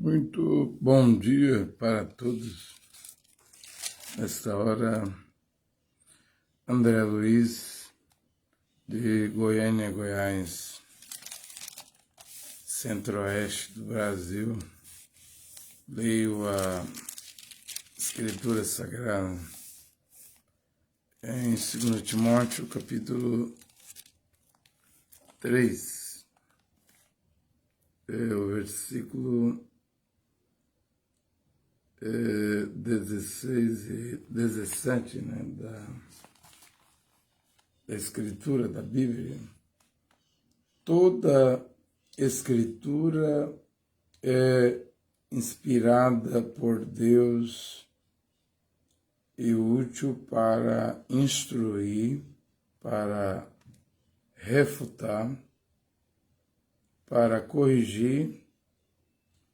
Muito bom dia para todos. Nesta hora, André Luiz, de Goiânia, Goiás, centro-oeste do Brasil. Leio a Escritura Sagrada em 2 Timóteo, capítulo 3, o versículo 16 e 17, da Escritura, da Bíblia. Toda Escritura é inspirada por Deus e útil para instruir, para refutar, para corrigir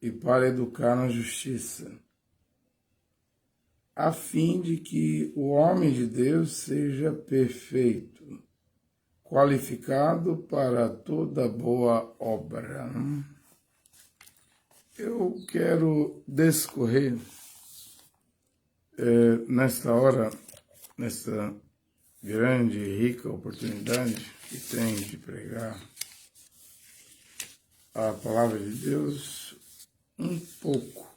e para educar na justiça, a fim de que o homem de Deus seja perfeito, qualificado para toda boa obra. Eu quero discorrer nesta hora, nesta grande e rica oportunidade que tenho de pregar a palavra de Deus, um pouco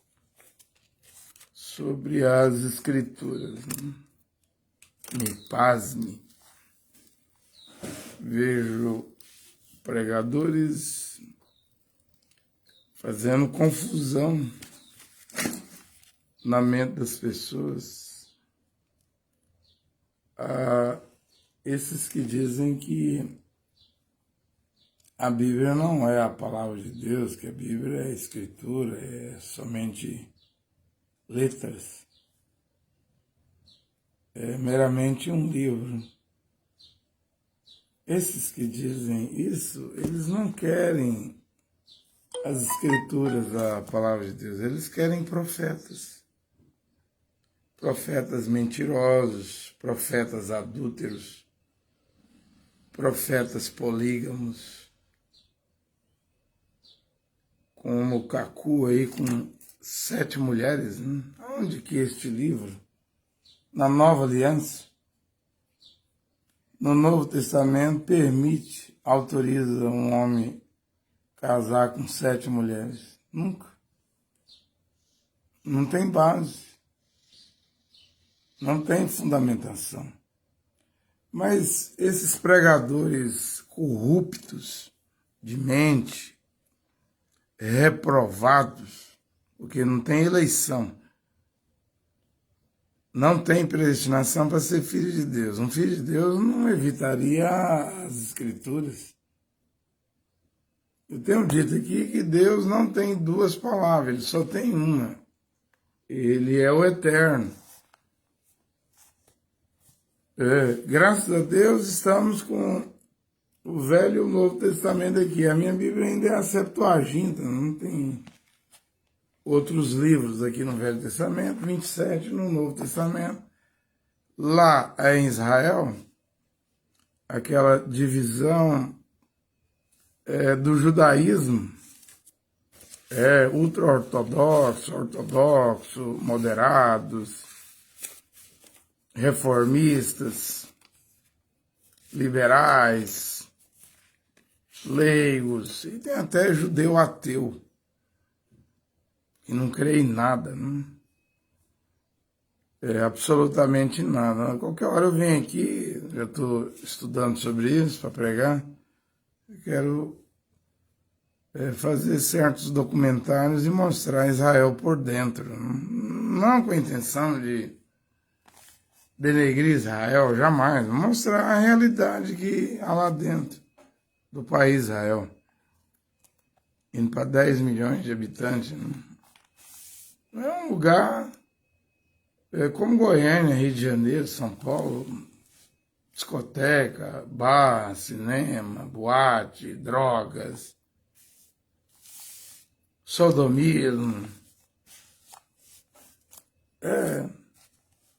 sobre as Escrituras. Me pasme, vejo pregadores fazendo confusão na mente das pessoas, a esses que dizem que a Bíblia não é a palavra de Deus, que a Bíblia é a Escritura, é somente letras, é meramente um livro. Esses que dizem isso, eles não querem as Escrituras, a palavra de Deus, eles querem profetas. Profetas mentirosos, profetas adúlteros, profetas polígamos, como o Cacu aí com 7 mulheres. Onde que este livro? Na Nova Aliança, no Novo Testamento, permite, autoriza um homem casar com 7 mulheres? Nunca. Não tem base. Não tem fundamentação. Mas esses pregadores corruptos de mente, reprovados, porque não tem eleição, não tem predestinação para ser filho de Deus. Um filho de Deus não evitaria as Escrituras. Eu tenho dito aqui que Deus não tem 2 palavras, ele só tem uma. Ele é o Eterno. Graças a Deus estamos com o Velho e o Novo Testamento aqui. A minha Bíblia ainda é a Septuaginta, não tem outros livros aqui no Velho Testamento, 27 no Novo Testamento. Lá em Israel, aquela divisão do judaísmo, ultra-ortodoxo, ortodoxo, moderados, reformistas, liberais, leigos, e tem até judeu ateu, que não crê em nada, absolutamente nada. A qualquer hora eu venho aqui, já estou estudando sobre isso para pregar, eu quero fazer certos documentários e mostrar Israel por dentro, não com a intenção de denegrir Israel, jamais, mostrar a realidade que há lá dentro do país Israel, indo para 10 milhões de habitantes. É um lugar como Goiânia, Rio de Janeiro, São Paulo, discoteca, bar, cinema, boate, drogas, sodomismo,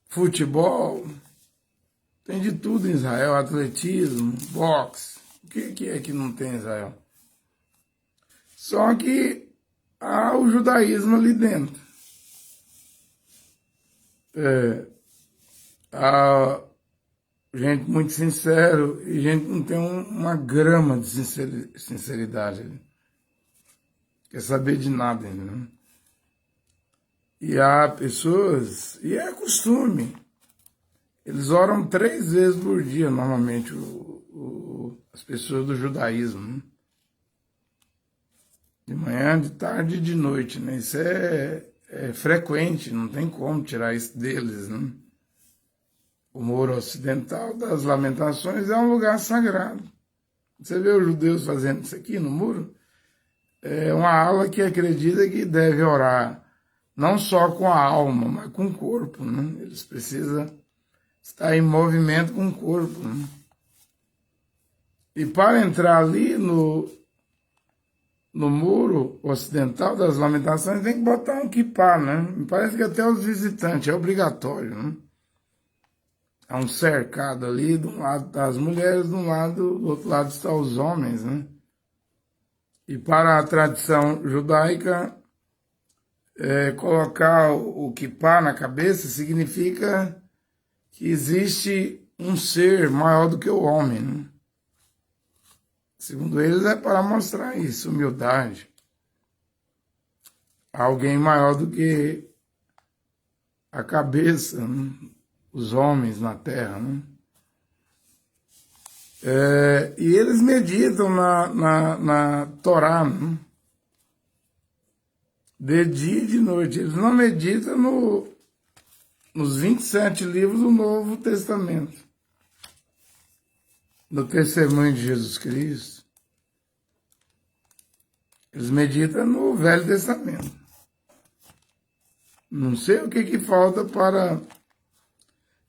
futebol, tem de tudo em Israel, atletismo, boxe. O que é que não tem em Israel? Só que há o judaísmo ali dentro. Há gente muito sincero e gente que não tem uma grama de sinceridade ali. Quer saber de nada, né? E há pessoas, e é costume, eles oram 3 vezes por dia, normalmente, as pessoas do judaísmo, né? De manhã, de tarde e de noite, né? Isso é frequente, não tem como tirar isso deles, né? O Muro Ocidental das Lamentações é um lugar sagrado. Você vê os judeus fazendo isso aqui no muro? É uma ala que acredita que deve orar não só com a alma, mas com o corpo, né? Eles precisam estar em movimento com o corpo, né? E para entrar ali no Muro Ocidental das Lamentações tem que botar um kippá, né? Me parece que até os visitantes, é obrigatório, né? Há um cercado ali, de um lado tá as mulheres, do outro lado estão os homens, né? E para a tradição judaica, colocar o kippá na cabeça significa que existe um ser maior do que o homem, né? Segundo eles, é para mostrar isso, humildade. Alguém maior do que a cabeça, né? Os homens na Terra, né? E eles meditam na Torá, né? De dia e de noite. Eles não meditam nos 27 livros do Novo Testamento. No testemunho de Jesus Cristo. Eles meditam no Velho Testamento. Não sei o que falta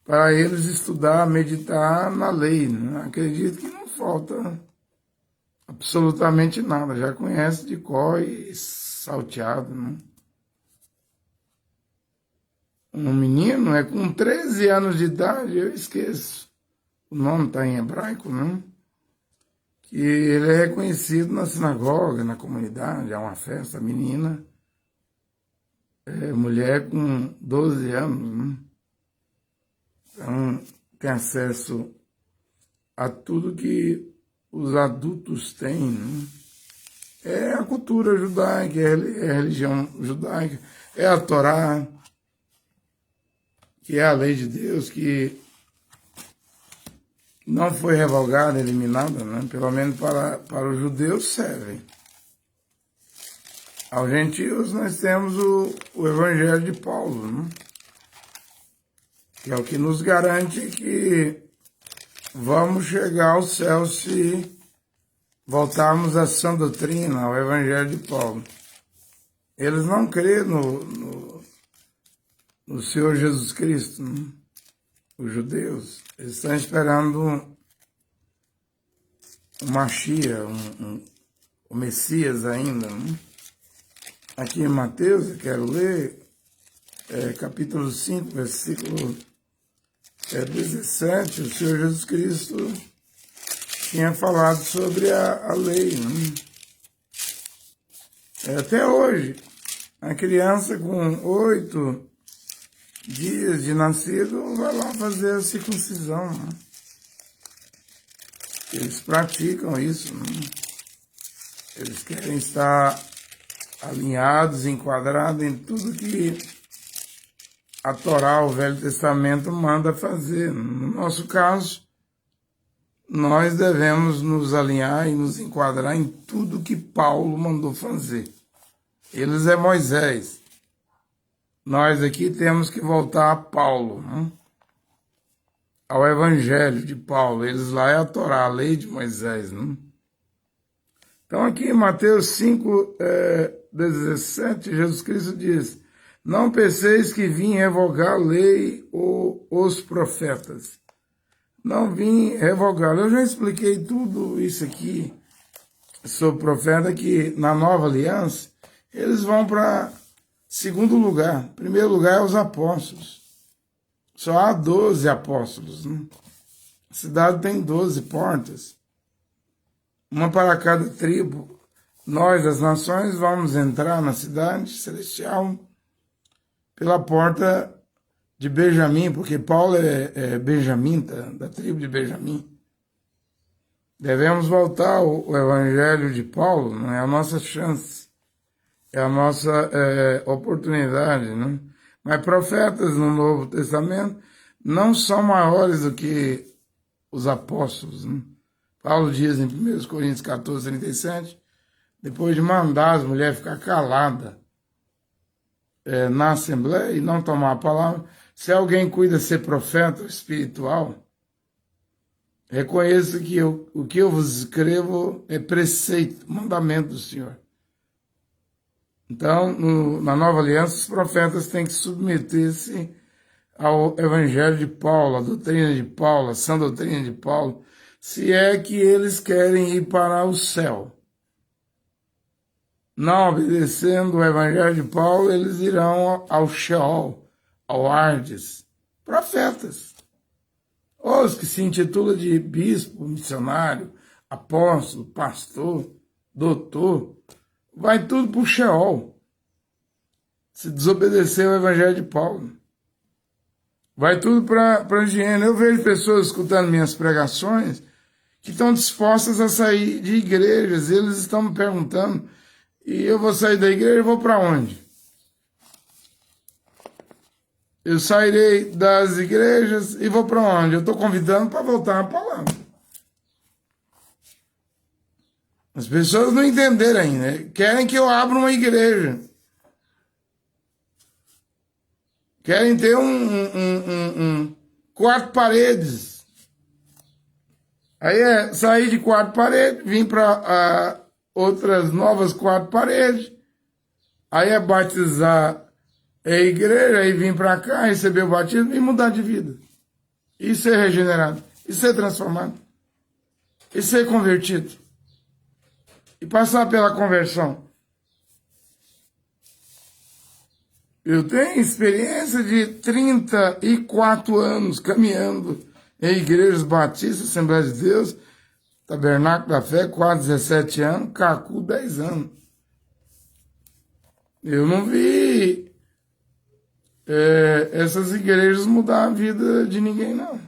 para eles estudar, meditar na lei, né? Acredito que não falta absolutamente nada. Já conhece de cor e salteado, né? Um menino com 13 anos de idade, eu esqueço, o nome está em hebraico, né? Que ele é reconhecido na sinagoga, na comunidade, há uma festa, menina, mulher com 12 anos, né? Então, tem acesso a tudo que os adultos têm, né? É a cultura judaica, é a religião judaica, é a Torá, que é a lei de Deus, que não foi revogada, eliminada, né? Pelo menos para os judeus serve. Aos gentios nós temos o Evangelho de Paulo, né? Que é o que nos garante que vamos chegar ao céu se voltarmos à sã doutrina, ao Evangelho de Paulo. Eles não creem no Senhor Jesus Cristo, né? Os judeus. Eles estão esperando o Mashiach, o Messias ainda, né? Aqui em Mateus, eu quero ler, capítulo 5, versículo 17, o Senhor Jesus Cristo tinha falado sobre a lei, né? Até hoje, a criança com 8 dias de nascido vai lá fazer a circuncisão, né? Eles praticam isso, né? Eles querem estar alinhados, enquadrados em tudo que a Torá, o Velho Testamento, manda fazer. No nosso caso, nós devemos nos alinhar e nos enquadrar em tudo que Paulo mandou fazer. Eles é Moisés. Nós aqui temos que voltar a Paulo, né? Ao Evangelho de Paulo. Eles lá é a Torá, a lei de Moisés, né? Então aqui em Mateus 5, 17, Jesus Cristo diz: não penseis que vim revogar a lei ou os profetas. Não vim revogar. Eu já expliquei tudo isso aqui sobre o profeta, que na nova aliança eles vão para segundo lugar. Primeiro lugar é os apóstolos. Só há 12 apóstolos, né? A cidade tem 12 portas. Uma para cada tribo. nós, as nações, vamos entrar na cidade celestial pela porta de Benjamim, porque Paulo é benjamita, da tribo de Benjamim. Devemos voltar ao evangelho de Paulo, não é a nossa chance, é a nossa oportunidade. Né? Mas profetas no Novo Testamento não são maiores do que os apóstolos. Né? Paulo diz em 1 Coríntios 14, 37, depois de mandar as mulheres ficar caladas na Assembleia e não tomar a palavra, se alguém cuida ser profeta espiritual, reconheça que o que eu vos escrevo é preceito, mandamento do Senhor. Então, na Nova Aliança, os profetas têm que submeter-se ao Evangelho de Paulo, à doutrina de Paulo, à sã doutrina de Paulo, se é que eles querem ir para o céu. Não obedecendo o Evangelho de Paulo, eles irão ao Sheol, ao Hades. Profetas. Os que se intitulam de bispo, missionário, apóstolo, pastor, doutor, vai tudo para o Sheol. Se desobedecer o Evangelho de Paulo. Vai tudo para a higiene. Eu vejo pessoas escutando minhas pregações que estão dispostas a sair de igrejas. Eles estão me perguntando, e eu vou sair da igreja e vou para onde? Eu sairei das igrejas e vou para onde? Eu estou convidando para voltar à palavra. As pessoas não entenderam ainda. Querem que eu abra uma igreja. Querem ter quatro paredes. Aí sair de quatro paredes, vir para outras novas quatro paredes. Aí batizar a igreja, aí vir para cá, receber o batismo e mudar de vida. E ser regenerado. E ser transformado. E ser convertido. E passar pela conversão. Eu tenho experiência de 34 anos caminhando em igrejas batistas, Assembleia de Deus, Tabernáculo da Fé, quase 17 anos, Cacu, 10 anos. Eu não vi essas igrejas mudar a vida de ninguém, não.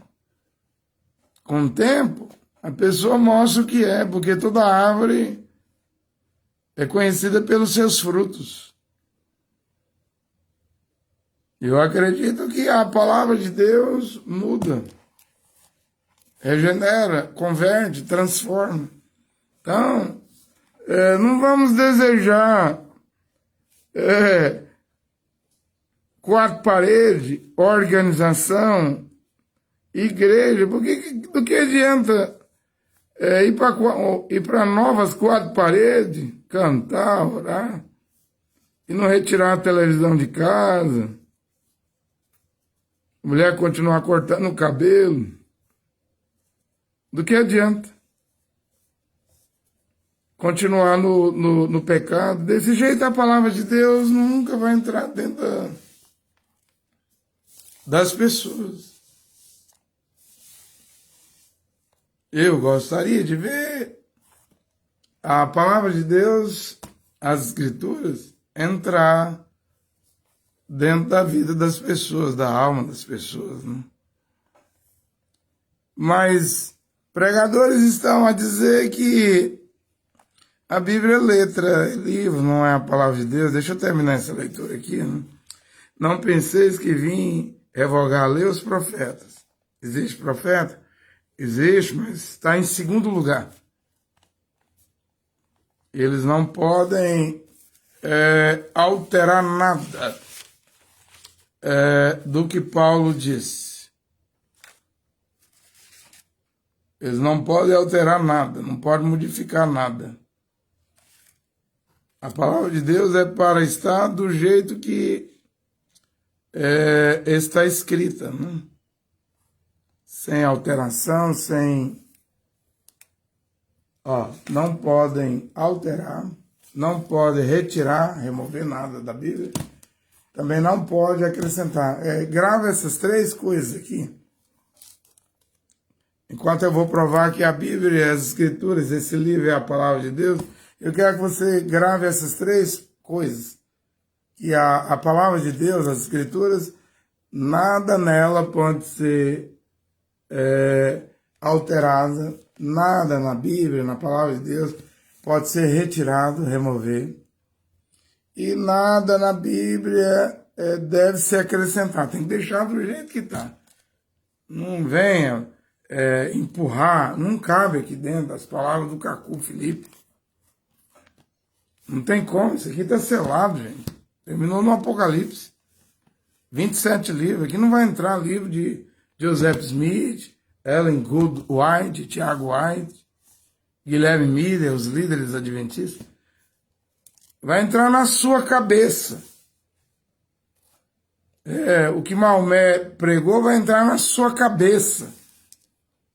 Com o tempo, a pessoa mostra o que é, porque toda árvore é conhecida pelos seus frutos. Eu acredito que a palavra de Deus muda, regenera, converte, transforma. Então, não vamos desejar quatro paredes, organização, igreja, porque do que adianta ir para novas quatro paredes, cantar, orar, e não retirar a televisão de casa, a mulher continuar cortando o cabelo, do que adianta? Continuar no pecado. Desse jeito a palavra de Deus nunca vai entrar dentro das pessoas. Eu gostaria de ver a palavra de Deus, as Escrituras, entrar dentro da vida das pessoas, da alma das pessoas. Né? Mas pregadores estão a dizer que a Bíblia é letra, é livro, não é a palavra de Deus. Deixa eu terminar essa leitura aqui. Né? Não penseis que vim revogar a lei aos profetas. Existe profeta? Existe, mas está em segundo lugar. Eles não podem alterar nada do que Paulo disse. Eles não podem alterar nada, não podem modificar nada. A palavra de Deus é para estar do jeito que está escrita, né? Sem alteração, não podem alterar, não podem retirar, remover nada da Bíblia, também não pode acrescentar. Grava essas três coisas aqui, enquanto eu vou provar que a Bíblia e as Escrituras, esse livro é a palavra de Deus, Eu quero que você grave essas três coisas. Que a palavra de Deus, as Escrituras, nada nela pode ser alterada, nada na Bíblia, na palavra de Deus, pode ser retirado, remover. E nada na Bíblia deve ser acrescentado. Tem que deixar do jeito que está. Não venha empurrar, não cabe aqui dentro as palavras do Cacu Felipe. Não tem como, isso aqui está selado, gente. Terminou no Apocalipse. 27 livros. Aqui não vai entrar livro de Joseph Smith, Ellen Good White, Tiago White, Guilherme Miller, os líderes adventistas. Vai entrar na sua cabeça. O que Maomé pregou vai entrar na sua cabeça.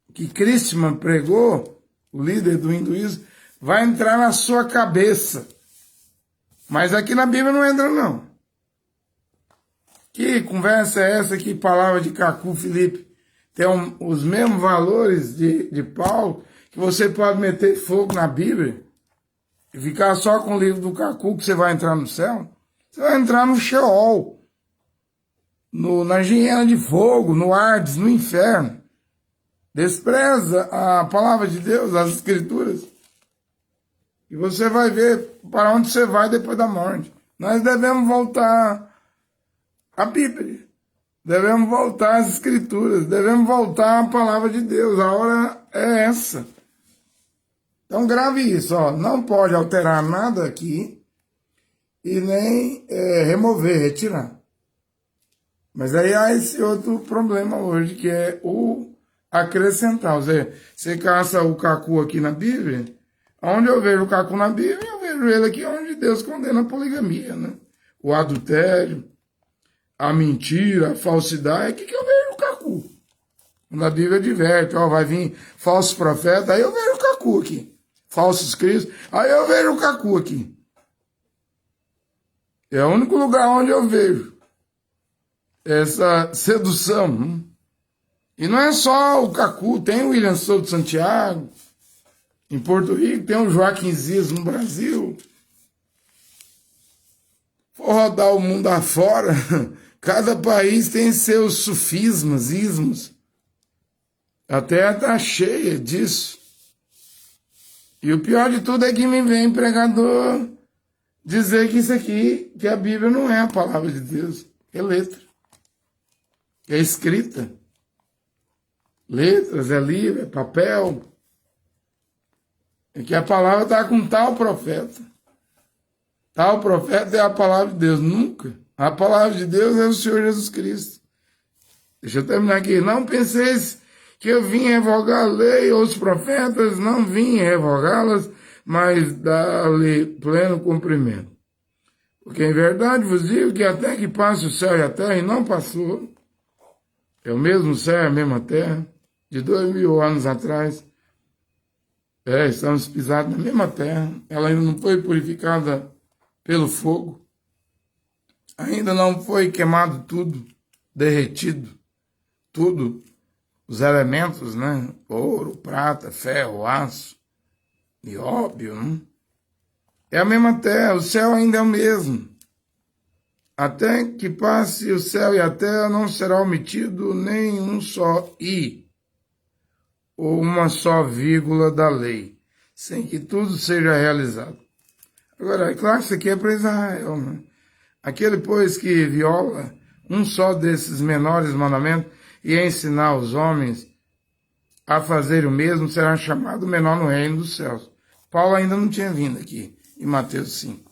O que Christman pregou, o líder do hinduísmo, vai entrar na sua cabeça. Mas aqui na Bíblia não entra, não. Que conversa é essa? Que palavra de Cacu Felipe? Tem os mesmos valores de Paulo, que você pode meter fogo na Bíblia e ficar só com o livro do Cacu que você vai entrar no céu? Você vai entrar no Sheol. Na hiena de fogo, no Hades, no inferno. Despreza a palavra de Deus, as Escrituras. E você vai ver para onde você vai depois da morte. Nós devemos voltar à Bíblia. Devemos voltar às Escrituras. Devemos voltar à palavra de Deus. A hora é essa. Então grave isso. Não pode alterar nada aqui e nem remover, retirar. Mas aí há esse outro problema hoje, que é o acrescentar. Você caça o Cacu aqui na Bíblia, onde eu vejo o Cacu na Bíblia, eu vejo ele aqui onde Deus condena a poligamia, né? O adultério, a mentira, a falsidade, que eu vejo o Cacu. Quando a Bíblia adverte, vai vir falsos profetas, aí eu vejo o Cacu aqui. Falsos cristos, aí eu vejo o Cacu aqui. É o único lugar onde eu vejo essa sedução. E não é só o Cacu, tem o William Souto Santiago, em Porto Rico, tem o Joaquim Zias no Brasil. For rodar o mundo afora, cada país tem seus sufismas, ismos. A terra está cheia disso. E o pior de tudo é que me vem pregador dizer que isso aqui, que a Bíblia não é a palavra de Deus, é letra. É escrita. Letras, é livro, é papel. É que a palavra está com tal profeta. Tal profeta é a palavra de Deus. Nunca. A palavra de Deus é o Senhor Jesus Cristo. Deixa eu terminar aqui. Não penseis que eu vim revogar a lei ou os profetas. Não vim revogá-las, mas dar-lhe pleno cumprimento. Porque em verdade vos digo que até que passe o céu e a terra, e não passou, é o mesmo céu, a mesma terra, de 2000 anos atrás. Estamos pisados na mesma terra. Ela ainda não foi purificada pelo fogo. Ainda não foi queimado tudo, derretido. Tudo, os elementos, né? Ouro, prata, ferro, aço, nióbio, né? É a mesma terra, o céu ainda é o mesmo. Até que passe o céu e a terra, não será omitido nem um só i, ou uma só vírgula da lei, sem que tudo seja realizado. Agora, é claro que isso aqui é para Israel, né? Aquele, pois, que viola um só desses menores mandamentos e ensinar os homens a fazer o mesmo, será chamado menor no reino dos céus. Paulo ainda não tinha vindo aqui, em Mateus 5.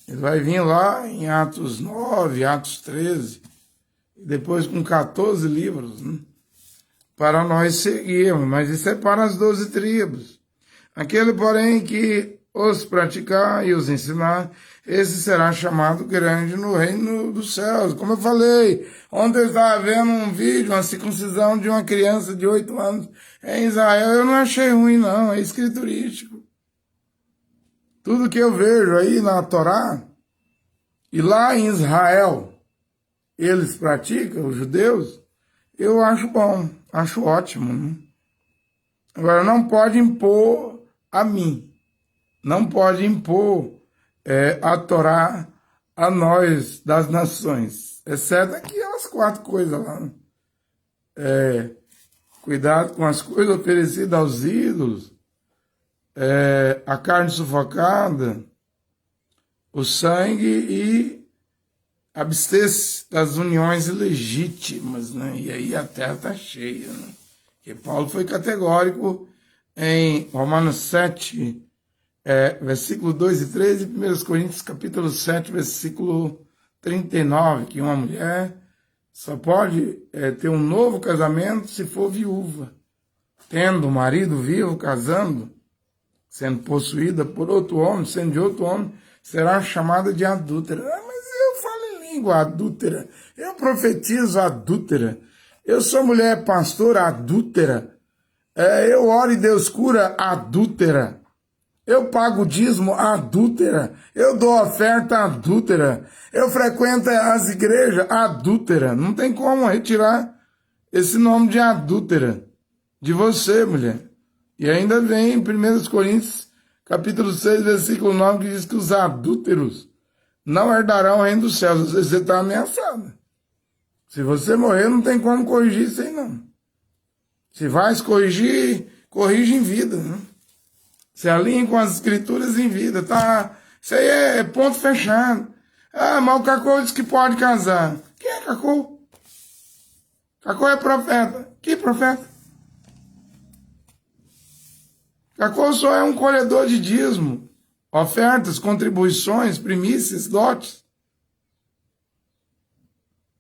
Ele vai vir lá em Atos 9, Atos 13, e depois com 14 livros, né? Para nós seguirmos, mas isso é para as 12 tribos. Aquele, porém, que os praticar e os ensinar, esse será chamado grande no reino dos céus. Como eu falei, ontem eu estava vendo um vídeo, uma circuncisão de uma criança de 8 anos em Israel. Eu não achei ruim, não, é escriturístico. Tudo que eu vejo aí na Torá, e lá em Israel, eles praticam, os judeus, eu acho bom, acho ótimo, né? Agora, não pode impor a mim. não pode impor a Torá a nós das nações, exceto aquelas 4 coisas lá. Né? Cuidado com as coisas oferecidas aos ídolos, a carne sufocada, o sangue e abster-se das uniões ilegítimas, né? E aí a terra está cheia, né? Porque Paulo foi categórico em Romanos 7, versículo 2 e 3, e 1 Coríntios capítulo 7, versículo 39, que uma mulher só pode ter um novo casamento se for viúva, tendo o marido vivo, casando, sendo possuída por outro homem, sendo de outro homem, será chamada de adúltera. Mas eu falo em língua adúltera, eu profetizo adúltera, eu sou mulher pastora adúltera, eu oro e Deus cura adúltera, eu pago dízimo adúltera, eu dou oferta adúltera, eu frequento as igrejas adúltera. Não tem como retirar esse nome de adúltera de você, mulher. E ainda vem em 1 Coríntios, capítulo 6, versículo 9, que diz que os adúlteros não herdarão o reino dos céus. Você está ameaçado. Se você morrer, não tem como corrigir isso aí, não. Se vai se corrigir, corrige em vida, né? Se alinha com as escrituras em vida, tá? Isso aí é ponto fechado. Ah, mas o Cacô diz que pode casar. Quem é Cacô? Cacô é profeta. Que profeta? Cacô só é um colhedor de dízimo, ofertas, contribuições, primícias, dotes.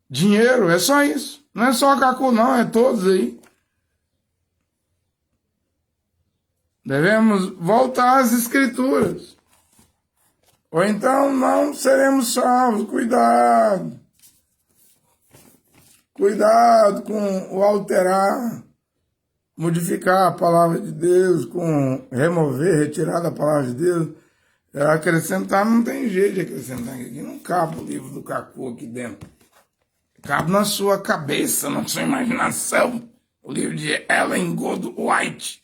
Dinheiro, é só isso. Não é só Cacô, não, é todos aí. Devemos voltar às escrituras. Ou então não seremos salvos. Cuidado. Cuidado com o alterar, modificar a palavra de Deus, com remover, retirar da palavra de Deus. Acrescentar não tem jeito de acrescentar aqui. Não cabe o livro do Cacô aqui dentro. Cabe na sua cabeça, na sua imaginação. O livro de Ellen Goldwhite,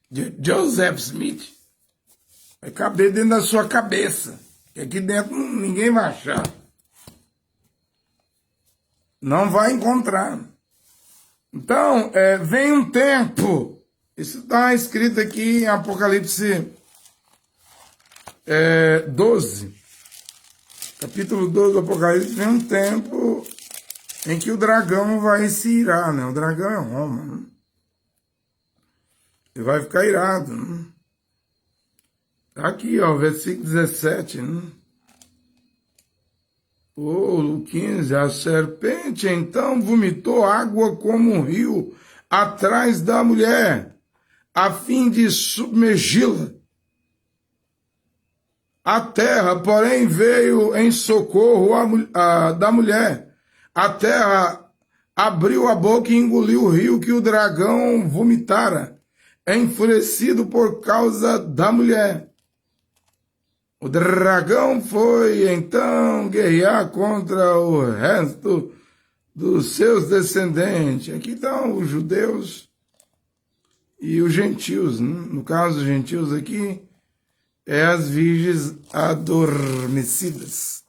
de Joseph Smith. Vai caber dentro da sua cabeça. Que aqui dentro ninguém vai achar. Não vai encontrar. Então, vem um tempo. Isso está escrito aqui em Apocalipse 12. Capítulo 12 do Apocalipse, vem um tempo em que o dragão vai se irar, né? O dragão é Roma, né? Ele vai ficar irado, né? Aqui, ó, versículo 17, né? O 15, a serpente então vomitou água como um rio atrás da mulher, a fim de submergi-la. A terra, porém, veio em socorro da mulher. A terra abriu a boca e engoliu o rio que o dragão vomitara, enfurecido por causa da mulher. O dragão foi, então, guerrear contra o resto dos seus descendentes. Aqui estão os judeus e os gentios, né? No caso, os gentios aqui, as virgens adormecidas,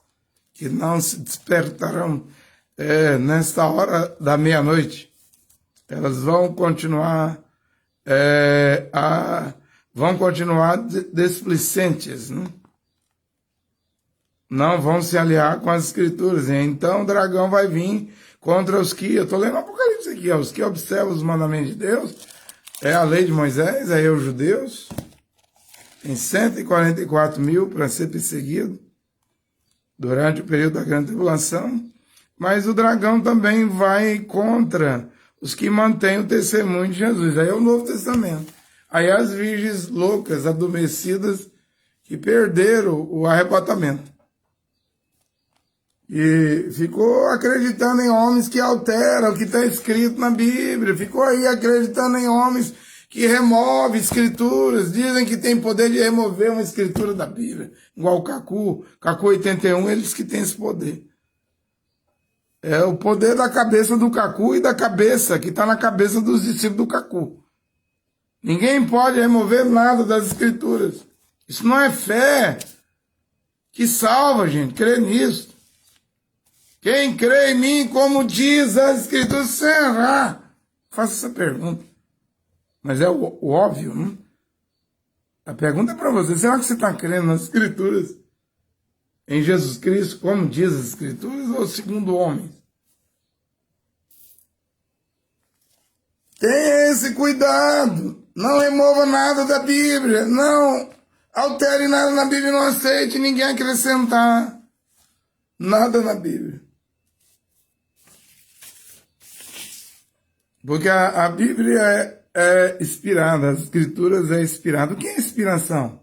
que não se despertarão nesta hora da meia-noite. Elas vão continuar desplicentes, né? Não vão se aliar com as escrituras. Então o dragão vai vir contra os que... Eu estou lendo o Apocalipse aqui, ó, os que observam os mandamentos de Deus. É a lei de Moisés, aí os judeus. Tem 144 mil para ser perseguido durante o período da grande tribulação. Mas o dragão também vai contra os que mantêm o testemunho de Jesus. Aí é o Novo Testamento. Aí as virgens loucas, adormecidas, que perderam o arrebatamento. E ficou acreditando em homens que alteram o que está escrito na Bíblia. Ficou aí acreditando em homens que removem escrituras. Dizem que tem poder de remover uma escritura da Bíblia. Igual o Cacô 81, eles que têm esse poder. É o poder da cabeça do Cacô e da cabeça, que está na cabeça dos discípulos do Cacô. Ninguém pode remover nada das escrituras. Isso não é fé que salva, gente, crê nisso. Quem crê em mim, como diz as Escrituras, será. Faça essa pergunta. Mas é o óbvio, não? A pergunta é para você, será que você está crendo nas Escrituras? Em Jesus Cristo, como diz as Escrituras, ou segundo homens? Tenha esse cuidado. Não remova nada da Bíblia. Não altere nada na Bíblia. Não aceite ninguém acrescentar nada na Bíblia. Porque a Bíblia é inspirada. As Escrituras é inspirada. O que é inspiração?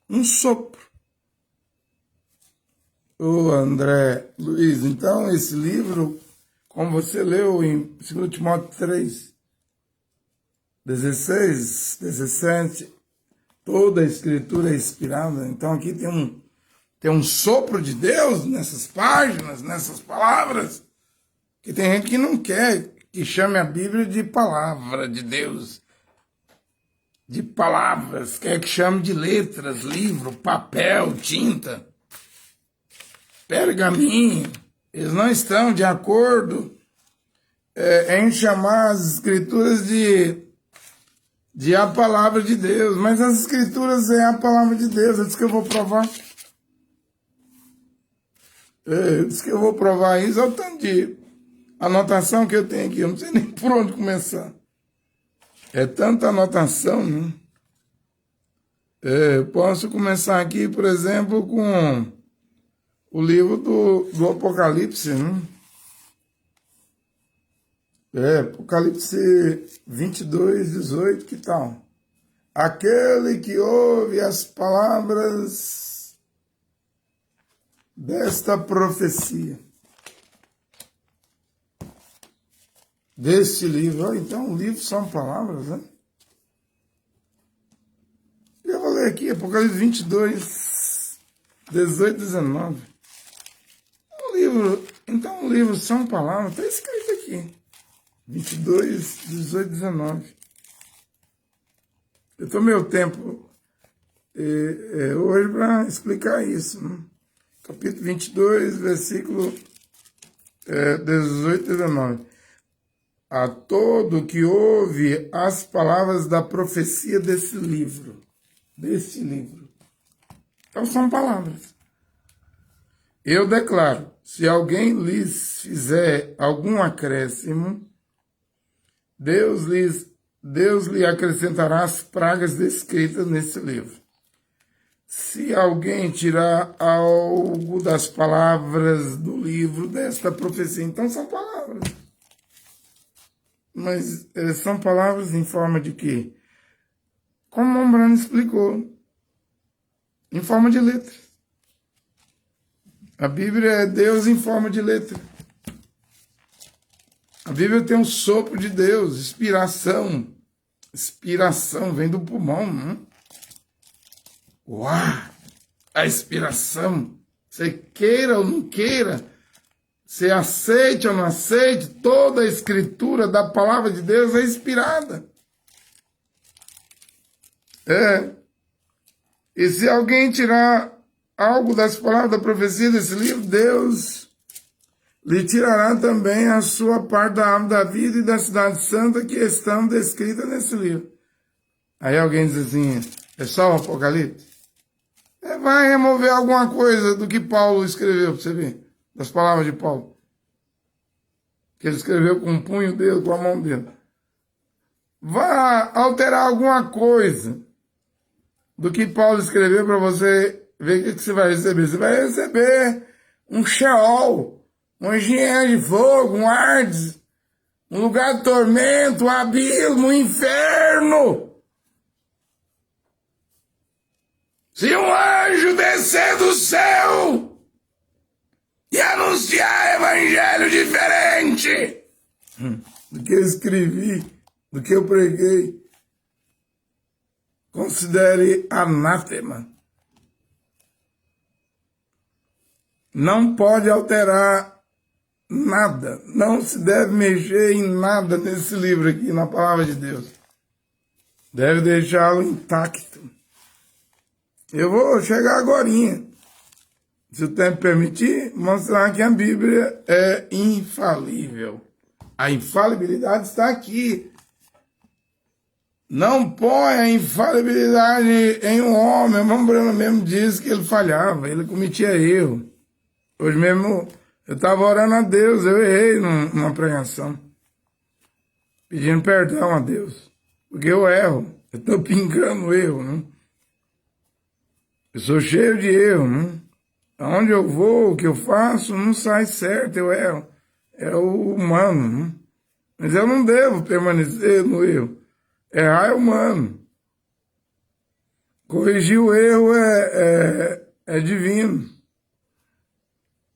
Um sopro. Ô André Luiz, então esse livro, como você leu em 2 Timóteo 3, 16, 17, toda a Escritura é inspirada. Então aqui tem um sopro de Deus nessas páginas, nessas palavras, que tem gente que não quer que chame a Bíblia de palavra de Deus, de palavras, quer que chame de letras, livro, papel, tinta, pergaminho. Eles não estão de acordo em chamar as Escrituras de a palavra de Deus, mas as Escrituras é a palavra de Deus. É isso que eu vou provar. É isso que eu vou provar isso. Olha o tanto de anotação que eu tenho aqui, eu não sei nem por onde começar. É tanta anotação, né? Eu posso começar aqui, por exemplo, com o livro do Apocalipse, né? Apocalipse 22, 18, que tal? Aquele que ouve as palavras desta profecia, deste livro. Então, o livro são palavras, né? Eu vou ler aqui, Apocalipse 22, 18, 19. Então, o livro são palavras, está escrito aqui. 22, 18, 19. Eu tomei o tempo hoje para explicar isso. Né? Capítulo 22, versículo 18 e 19. A todo que ouve as palavras da profecia desse livro. Então são palavras. Eu declaro, se alguém lhes fizer algum acréscimo, Deus lhe acrescentará as pragas descritas nesse livro. Se alguém tirar algo das palavras do livro desta profecia, então são palavras. Mas são palavras em forma de quê? Como o Mombrano explicou, em forma de letra. A Bíblia é Deus em forma de letra. A Bíblia tem um sopro de Deus, inspiração. Inspiração vem do pulmão, né? Uau! A inspiração. Você queira ou não queira, você aceite ou não aceite, toda a escritura da palavra de Deus é inspirada. E se alguém tirar algo das palavras da profecia desse livro, Deus lhe tirará também a sua parte da árvore da vida e da cidade santa que estão descritas nesse livro. Aí alguém diz assim, é só o Apocalipse? Vai remover alguma coisa do que Paulo escreveu, para você ver, das palavras de Paulo. Que ele escreveu com o punho dele, com a mão dele. Vai alterar alguma coisa do que Paulo escreveu para você ver o que você vai receber. Você vai receber um Sheol, um engenheiro de fogo, um Hades, um lugar de tormento, um abismo, um inferno. Se um anjo descer do céu e anunciar evangelho diferente do que eu escrevi, do que eu preguei, considere anátema. Não pode alterar nada, não se deve mexer em nada nesse livro aqui, na palavra de Deus. deve deixá-lo intacto. Eu vou chegar agorinha, se o tempo permitir, mostrar que a Bíblia é infalível. A infalibilidade está aqui. Não põe a infalibilidade em um homem. O irmão Breno mesmo disse que ele falhava, ele cometia erro. Hoje mesmo eu estava orando a Deus, eu errei numa pregação, pedindo perdão a Deus, porque eu erro, eu estou pingando erro, né? Eu sou cheio de erro, né? Aonde eu vou, o que eu faço, não sai certo, eu erro. É o humano, né? Mas eu não devo permanecer no erro. Errar é humano. Corrigir o erro é divino.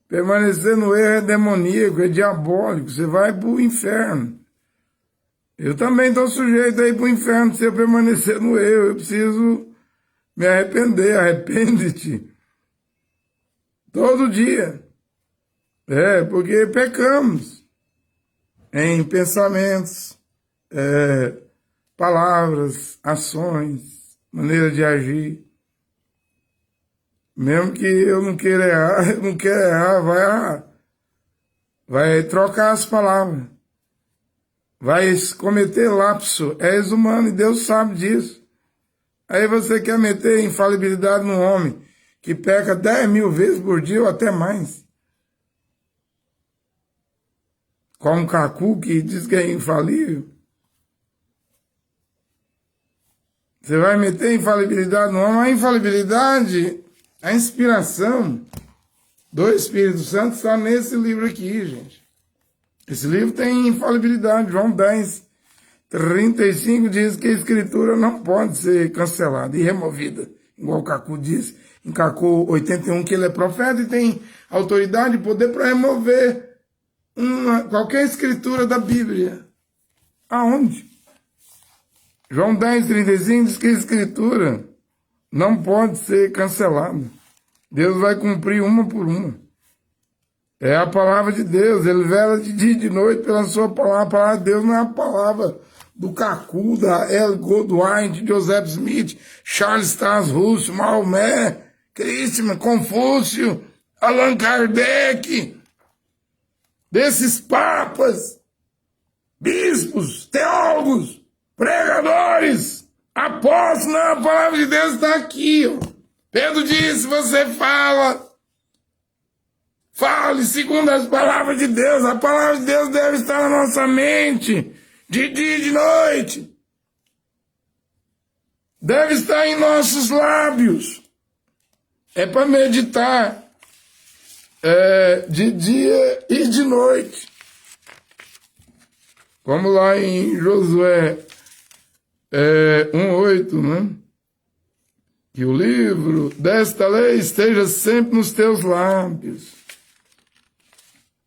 Permanecer no erro é demoníaco, é diabólico. Você vai para o inferno. Eu também estou sujeito a ir para o inferno se eu permanecer no erro. Eu preciso me arrepender. Arrepende-te. Todo dia. Porque pecamos em pensamentos, palavras, ações, maneira de agir. Mesmo que eu não queira errar, eu não quero errar, vai errar. Vai trocar as palavras. Vai cometer lapso. És humano e Deus sabe disso. Aí você quer meter infalibilidade no homem que peca 10.000 vezes por dia ou até mais. Como Cacu, que diz que é infalível. Você vai meter infalibilidade no homem. A infalibilidade, a inspiração do Espírito Santo está nesse livro aqui, gente. Esse livro tem infalibilidade. João 10, 35 diz que a Escritura não pode ser cancelada e removida. Igual o Cacu disse em Cacu 81, que ele é profeta e tem autoridade e poder para remover qualquer escritura da Bíblia. Aonde? João 10, 35 diz que a escritura não pode ser cancelada. Deus vai cumprir uma por uma. É a palavra de Deus. Ele vela de dia e de noite pela sua palavra. A palavra de Deus não é a palavra do Cacu, da L. Goldwyn, de Joseph Smith, Charles Taze Russell, Maomé, Christian, Confúcio, Allan Kardec, desses papas, bispos, teólogos, pregadores, apóstolos. Não, a palavra de Deus está aqui. Ó. Pedro disse, você fale segundo as palavras de Deus. A palavra de Deus deve estar na nossa mente, de dia e de noite. Deve estar em nossos lábios. É para meditar de dia e de noite. Como lá em Josué 1:8, né? Que o livro desta lei esteja sempre nos teus lábios.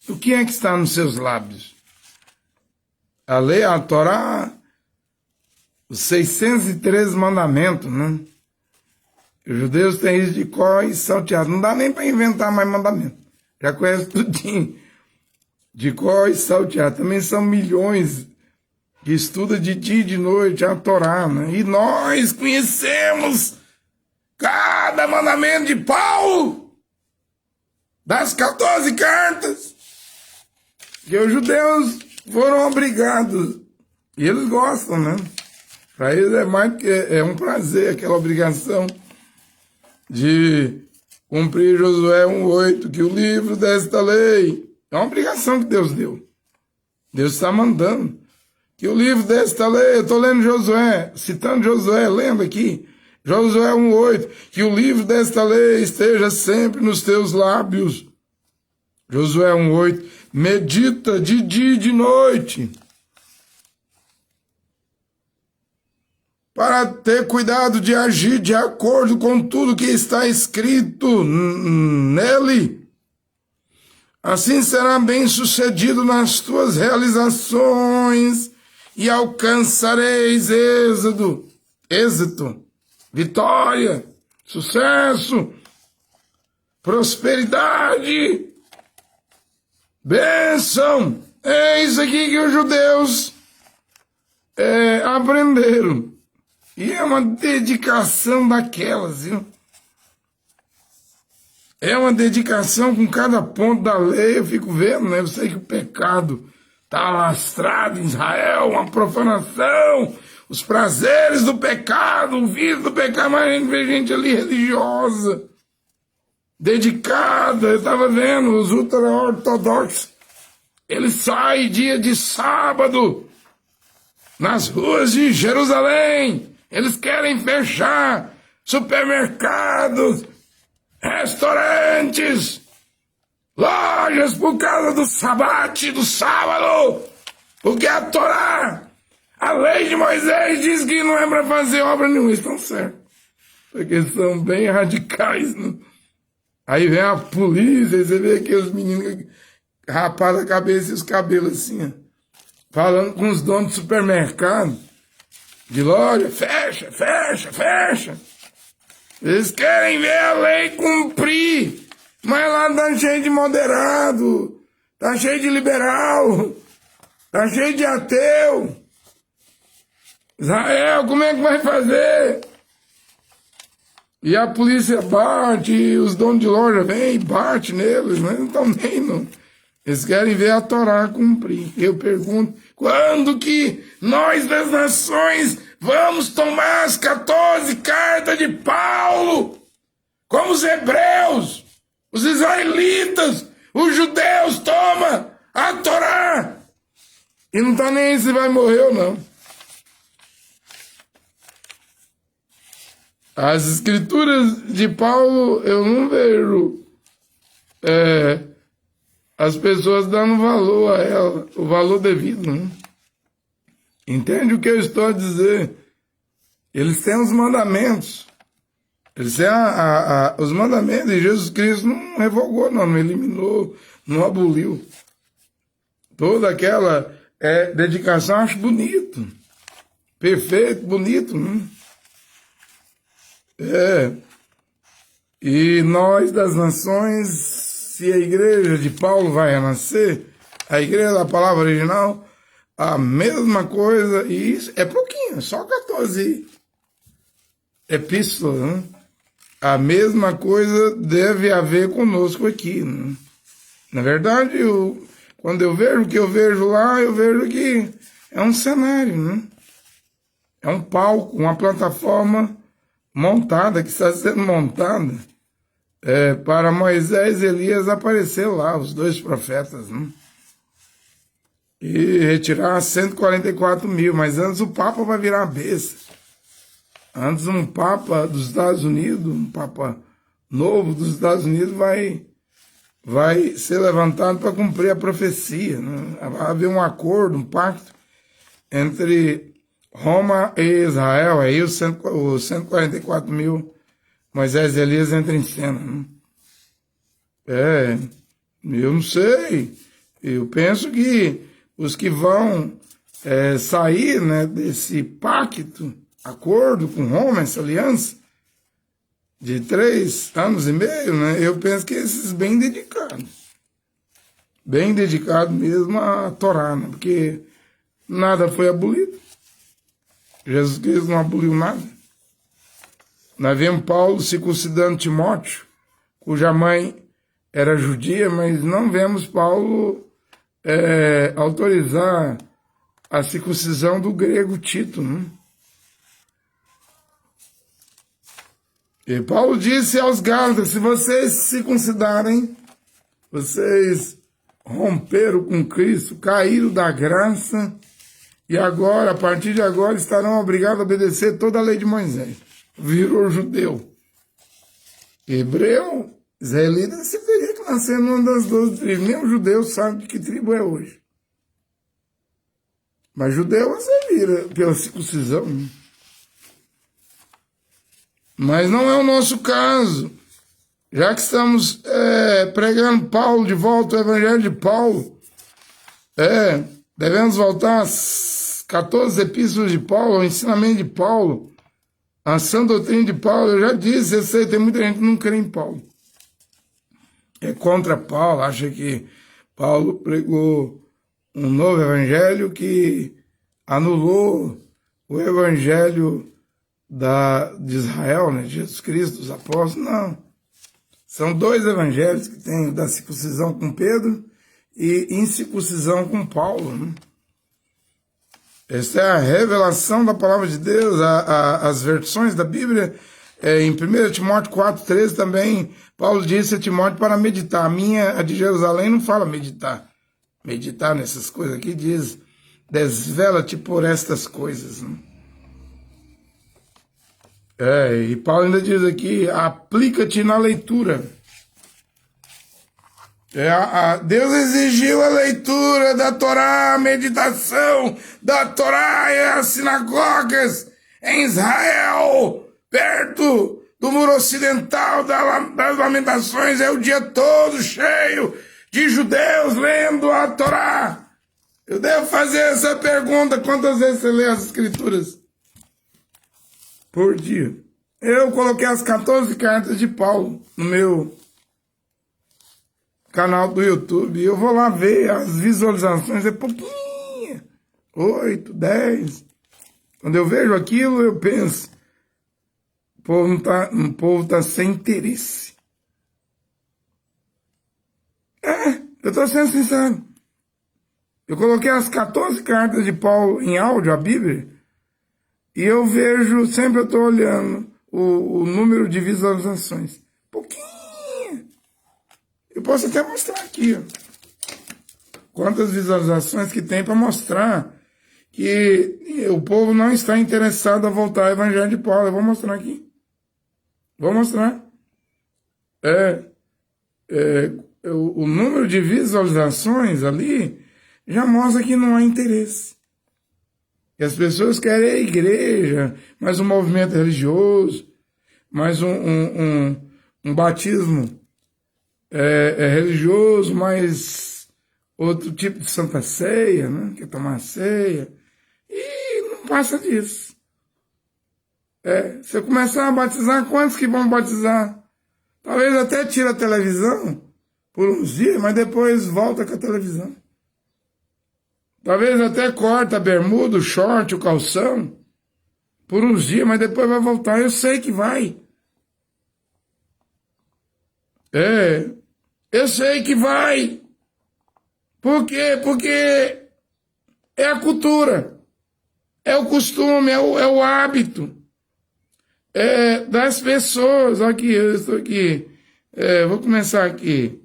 O que é que está nos seus lábios? A lei, a Torá, os 613 mandamentos, né? Os judeus têm isso de cor e salteado. Não dá nem para inventar mais mandamento. Já conhece tudinho. De cor e salteado. Também são milhões que estudam de dia e de noite a Torá, né? E nós conhecemos cada mandamento de Paulo, das 14 cartas, que os judeus foram obrigados. E eles gostam, né? Para eles é mais que um prazer, aquela obrigação de cumprir Josué 1:8, que o livro desta lei é uma obrigação que Deus deu. Deus está mandando que o livro desta lei, eu estou lendo Josué, citando Josué, lendo aqui, Josué 1:8, que o livro desta lei esteja sempre nos teus lábios. Josué 1:8, medita de dia e de noite, para ter cuidado de agir de acordo com tudo que está escrito nele. Assim será bem sucedido nas tuas realizações e alcançareis êxito, vitória, sucesso, prosperidade, bênção. É isso aqui que os judeus aprenderam. E é uma dedicação daquelas, viu? É uma dedicação com cada ponto da lei, eu fico vendo, né? Eu sei que o pecado está alastrado em Israel, uma profanação, os prazeres do pecado, o vício do pecado, mas a gente vê gente ali religiosa, dedicada. Eu estava vendo os ultra-ortodoxos, eles saem dia de sábado nas ruas de Jerusalém, eles querem fechar supermercados, restaurantes, lojas por causa do sabate, do sábado, porque a Torá, a lei de Moisés diz que não é para fazer obra nenhuma. Estão certos, porque são bem radicais, né? Aí vem a polícia e você vê aqueles meninos rapados a cabeça e os cabelos assim, ó, falando com os donos do supermercado, de loja, fecha, fecha, fecha. Eles querem ver a lei cumprir, mas lá tá cheio de moderado, tá cheio de liberal, tá cheio de ateu. Israel, como é que vai fazer? E a polícia bate, e os donos de loja vêm e bate neles, mas não estão nem, não. Eles querem ver a Torá cumprir. Eu pergunto, quando que nós das nações vamos tomar as 14 cartas de Paulo, como os hebreus, os israelitas, os judeus tomam a Torá, e não está nem aí se vai morrer ou não. As escrituras de Paulo, eu não vejo as pessoas dando valor a ela, o valor devido, né? Entende o que eu estou a dizer? Eles têm os mandamentos. Eles têm os mandamentos, e Jesus Cristo não revogou, não eliminou, não aboliu. Toda aquela dedicação, eu acho bonito. Perfeito, bonito, né? E nós das nações, se a igreja de Paulo vai renascer, a igreja da palavra original, a mesma coisa, e isso é pouquinho, só 14 epístolas, né? A mesma coisa deve haver conosco aqui, né? Na verdade, quando eu vejo o que eu vejo lá, eu vejo que é um cenário, né? É um palco, uma plataforma montada, que está sendo montada para Moisés e Elias aparecer lá, os dois profetas, né? E retirar 144 mil, mas antes o Papa vai virar a besta. Antes um Papa dos Estados Unidos, um Papa novo dos Estados Unidos vai ser levantado para cumprir a profecia, né? Vai haver um acordo, um pacto entre Roma e Israel, aí os 144 mil, Moisés e Elias entram em cena, né? Eu não sei, eu penso que os que vão sair, né, desse pacto, acordo com Roma, essa aliança, de 3 anos e meio, né, eu penso que esses bem dedicados mesmo à Torá, né, porque nada foi abolido. Jesus Cristo não aboliu nada. Nós vemos Paulo circuncidando Timóteo, cuja mãe era judia, mas não vemos Paulo autorizar a circuncisão do grego Tito, né? E Paulo disse aos Gálatas, se vocês se circuncidarem, vocês romperam com Cristo, caíram da graça, e agora, a partir de agora, estarão obrigados a obedecer toda a lei de Moisés. Virou judeu. Hebreu, israelita, se teria que nascer numa das 12 tribos. Nem o judeu sabe de que tribo é hoje. Mas judeu você vira pela circuncisão. Mas não é o nosso caso. Já que estamos pregando Paulo de volta, o evangelho de Paulo, devemos voltar às 14 epístolas de Paulo, o ensinamento de Paulo, a sã doutrina de Paulo. Eu já disse, eu sei, tem muita gente que não crê em Paulo. É contra Paulo, acha que Paulo pregou um novo evangelho que anulou o evangelho de Israel, né? Jesus Cristo, os apóstolos, não. São dois evangelhos que tem da circuncisão com Pedro e incircuncisão com Paulo, né? Essa é a revelação da palavra de Deus, as versões da Bíblia. Em 1 Timóteo 4,13 também, Paulo disse a Timóteo para meditar. A de Jerusalém, não fala meditar. Meditar nessas coisas aqui diz, desvela-te por estas coisas, né? E Paulo ainda diz aqui, aplica-te na leitura. Deus exigiu a leitura da Torá, a meditação da Torá e as sinagogas em Israel, perto do muro ocidental das Lamentações, é o dia todo cheio de judeus lendo a Torá. Eu devo fazer essa pergunta, quantas vezes você lê as Escrituras por dia? Eu coloquei as 14 cartas de Paulo no meu canal do YouTube. Eu vou lá ver as visualizações, é pouquinho, 8, 10. Quando eu vejo aquilo, eu penso, o povo tá sem interesse. Eu tô sendo sincero. Eu coloquei as 14 cartas de Paulo em áudio, a Bíblia, e eu vejo, sempre eu estou olhando o número de visualizações. Pouquinho. Eu posso até mostrar aqui, ó, quantas visualizações que tem para mostrar que o povo não está interessado a voltar ao Evangelho de Paulo. Eu vou mostrar aqui. Vou mostrar. O número de visualizações ali já mostra que não há interesse. E as pessoas querem a igreja, mais um movimento religioso, mais um batismo religioso, mais outro tipo de santa ceia, né? Quer tomar ceia. E não passa disso. Se eu começar a batizar, quantos que vão batizar? Talvez até tire a televisão por uns dias, mas depois volta com a televisão. Talvez até corta a bermuda, o short, o calção, por uns dias, mas depois vai voltar. Eu sei que vai. Eu sei que vai. Por quê? Porque é a cultura, é o costume, é o hábito das pessoas. Aqui, eu estou aqui. Vou começar aqui,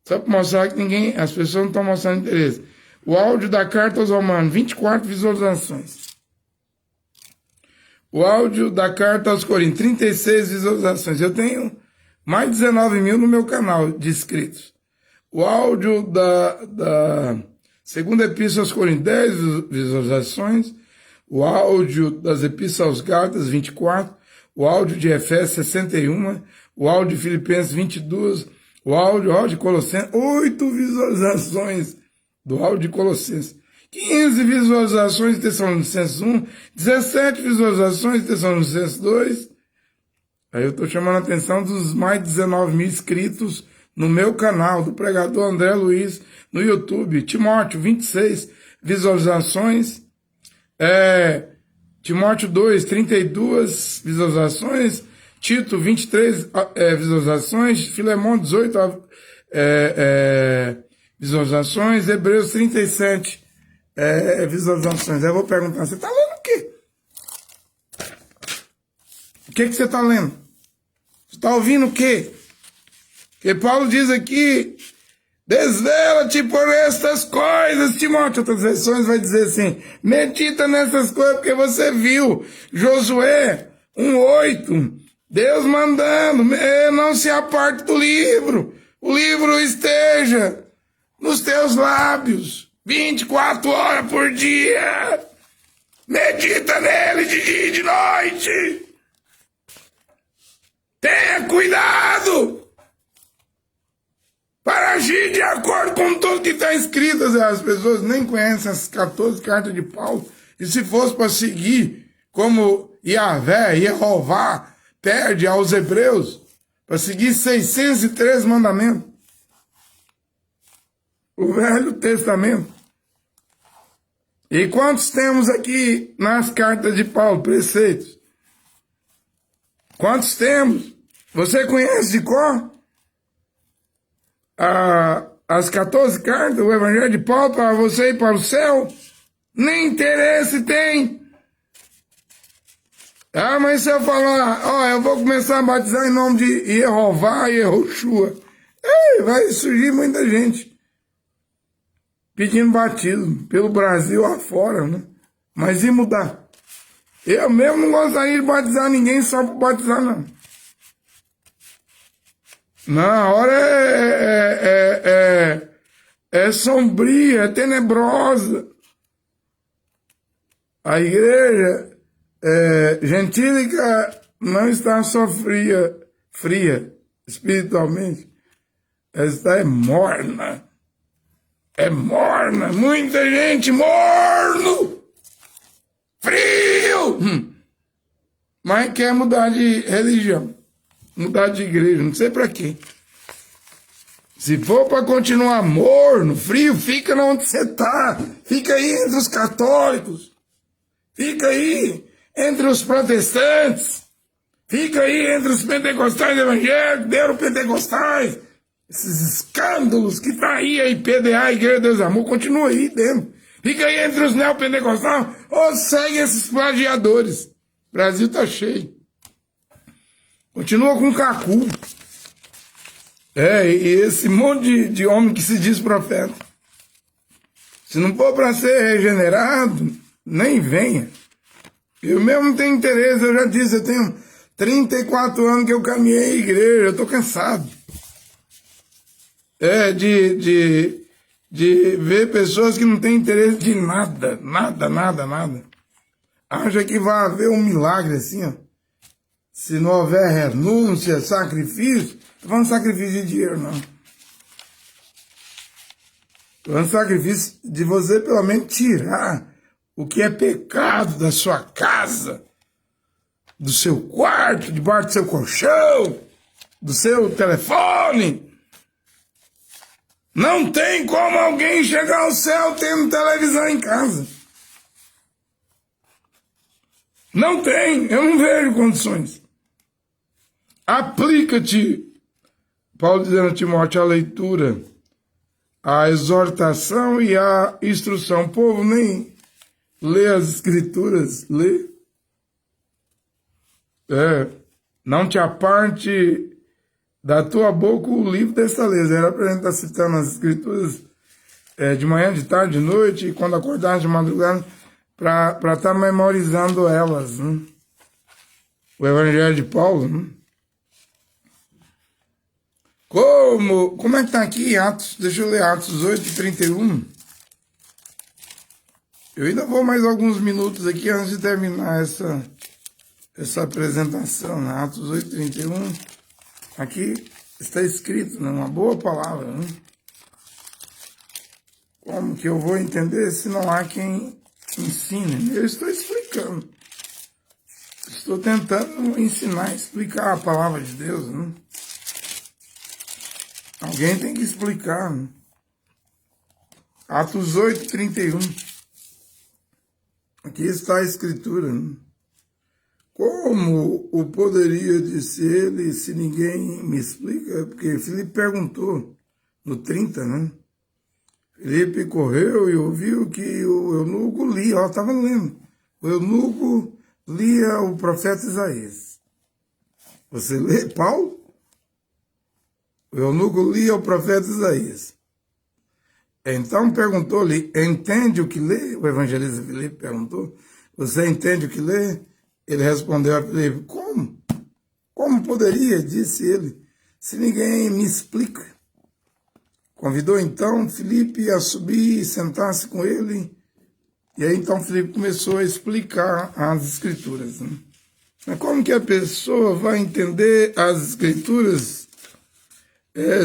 só para mostrar que as pessoas não estão mostrando interesse. O áudio da carta aos Romanos, 24 visualizações. O áudio da carta aos Coríntios, 36 visualizações. Eu tenho mais de 19 mil no meu canal de inscritos. O áudio da segunda epístola aos Coríntios, 10 visualizações. O áudio das epístolas aos Gálatas, 24. O áudio de Efésios, 61. O áudio de Filipenses, 22. O áudio de Colossenses, 8 visualizações do áudio de Colossenses. 15 visualizações de Tessalonicenses 1, 17 visualizações de Tessalonicenses 2. Aí eu estou chamando a atenção dos mais de 19 mil inscritos no meu canal, do pregador André Luiz, no YouTube. Timóteo, 26 visualizações. Timóteo 2, 32 visualizações. Tito, 23 visualizações. Filemão, 18 visualizações. Hebreus, 37 visualizações. Aí eu vou perguntar, você está lendo o quê? O que você está lendo? Você está ouvindo o quê? Porque Paulo diz aqui, desvela-te por estas coisas, Timóteo. Outras versões vai dizer assim, medita nessas coisas, porque você viu Josué 1:8, Deus mandando, não se aparte do livro, o livro esteja nos teus lábios, 24 horas por dia, medita nele de dia e de noite. Tenha cuidado para agir de acordo com tudo que está escrito. As pessoas nem conhecem as 14 cartas de Paulo. E se fosse para seguir como Yahvé, Jeová, perde aos hebreus, para seguir 603 mandamentos. O Velho Testamento. E quantos temos aqui nas cartas de Paulo? Preceitos. Quantos temos? Você conhece de cor? As 14 cartas do Evangelho de Paulo para você ir para o céu? Nem interesse tem. Ah, mas se eu falar, ó, eu vou começar a batizar em nome de Jeová e Yehoshua, vai surgir muita gente pedindo batismo pelo Brasil afora, né? Mas e mudar? Eu mesmo não gostaria de batizar ninguém só por batizar, não. Na hora é sombria, é tenebrosa. A igreja gentílica não está só fria espiritualmente, ela está morna. É morna, muita gente morno, frio, mas quer mudar de religião, mudar de igreja, não sei para quê. Se for para continuar morno, frio, fica onde você está, fica aí entre os católicos, fica aí entre os protestantes, fica aí entre os pentecostais evangélicos, neopentecostais, esses escândalos que tá aí, a IPDA, a Igreja de Deus e Amor, continua aí dentro. Fica aí entre os neopentecostais ou segue esses plagiadores. O Brasil tá cheio. Continua com cacu. E esse monte de homem que se diz profeta. Se não for para ser regenerado, nem venha. Eu mesmo tenho interesse, eu já disse, eu tenho 34 anos que eu caminhei em igreja, eu tô cansado. De ver pessoas que não têm interesse de nada. Acha que vai haver um milagre assim, ó. Se não houver renúncia, sacrifício, não falando sacrifício de dinheiro, não. Falando sacrifício de você, pelo menos, tirar o que é pecado da sua casa, do seu quarto, debaixo do seu colchão, do seu telefone. Não tem como alguém chegar ao céu tendo televisão em casa. Não tem, eu não vejo condições. Aplica-te, Paulo dizendo a Timóteo, a leitura, a exortação e a instrução. O povo nem lê as escrituras, lê. Não te aparte da tua boca o livro desta lei. Era para a gente estar citando as escrituras de manhã, de tarde, de noite, e quando acordar de madrugada, para estar memorizando elas. Né? O Evangelho de Paulo. Né? Como é que está aqui Atos? Deixa eu ler Atos 8:31. Eu ainda vou mais alguns minutos aqui antes de terminar essa apresentação. Né? Atos 8:31. Aqui está escrito, né? Uma boa palavra. Né? Como que eu vou entender se não há quem ensine? Eu estou explicando. Estou tentando ensinar, explicar a palavra de Deus. Né? Alguém tem que explicar. Né? Atos 8:31. Aqui está a escritura. Né? Como o poderia, disse ele, se ninguém me explica? Porque Filipe perguntou no 30, né? Filipe correu e ouviu que o eunuco lia, ó, estava lendo. O eunuco lia o profeta Isaías. Você lê, Paulo? O eunuco lia o profeta Isaías. Então perguntou-lhe, entende o que lê? O evangelista Filipe perguntou, você entende o que lê? Ele respondeu a Filipe, como? Como poderia, disse ele, se ninguém me explica? Convidou então Filipe a subir e sentar-se com ele, e aí então Filipe começou a explicar as escrituras. Né? Mas como que a pessoa vai entender as escrituras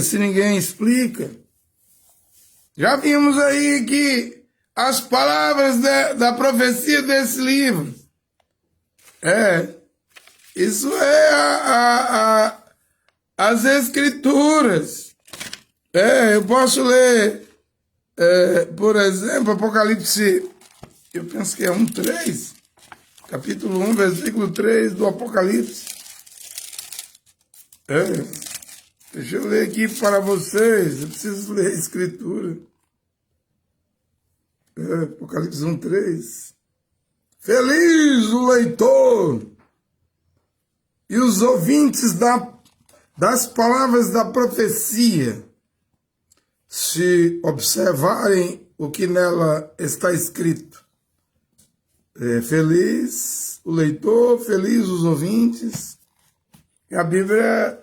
se ninguém explica? Já vimos aí que as palavras da profecia desse livro, isso é as escrituras. Eu posso ler, por exemplo, Apocalipse, eu penso que é 1:3, capítulo 1, versículo 3 do Apocalipse. É, deixa eu ler aqui para vocês. Eu preciso ler a Escritura. Apocalipse 1:3. Feliz o leitor e os ouvintes das palavras da profecia, se observarem o que nela está escrito. Feliz o leitor, feliz os ouvintes. E a Bíblia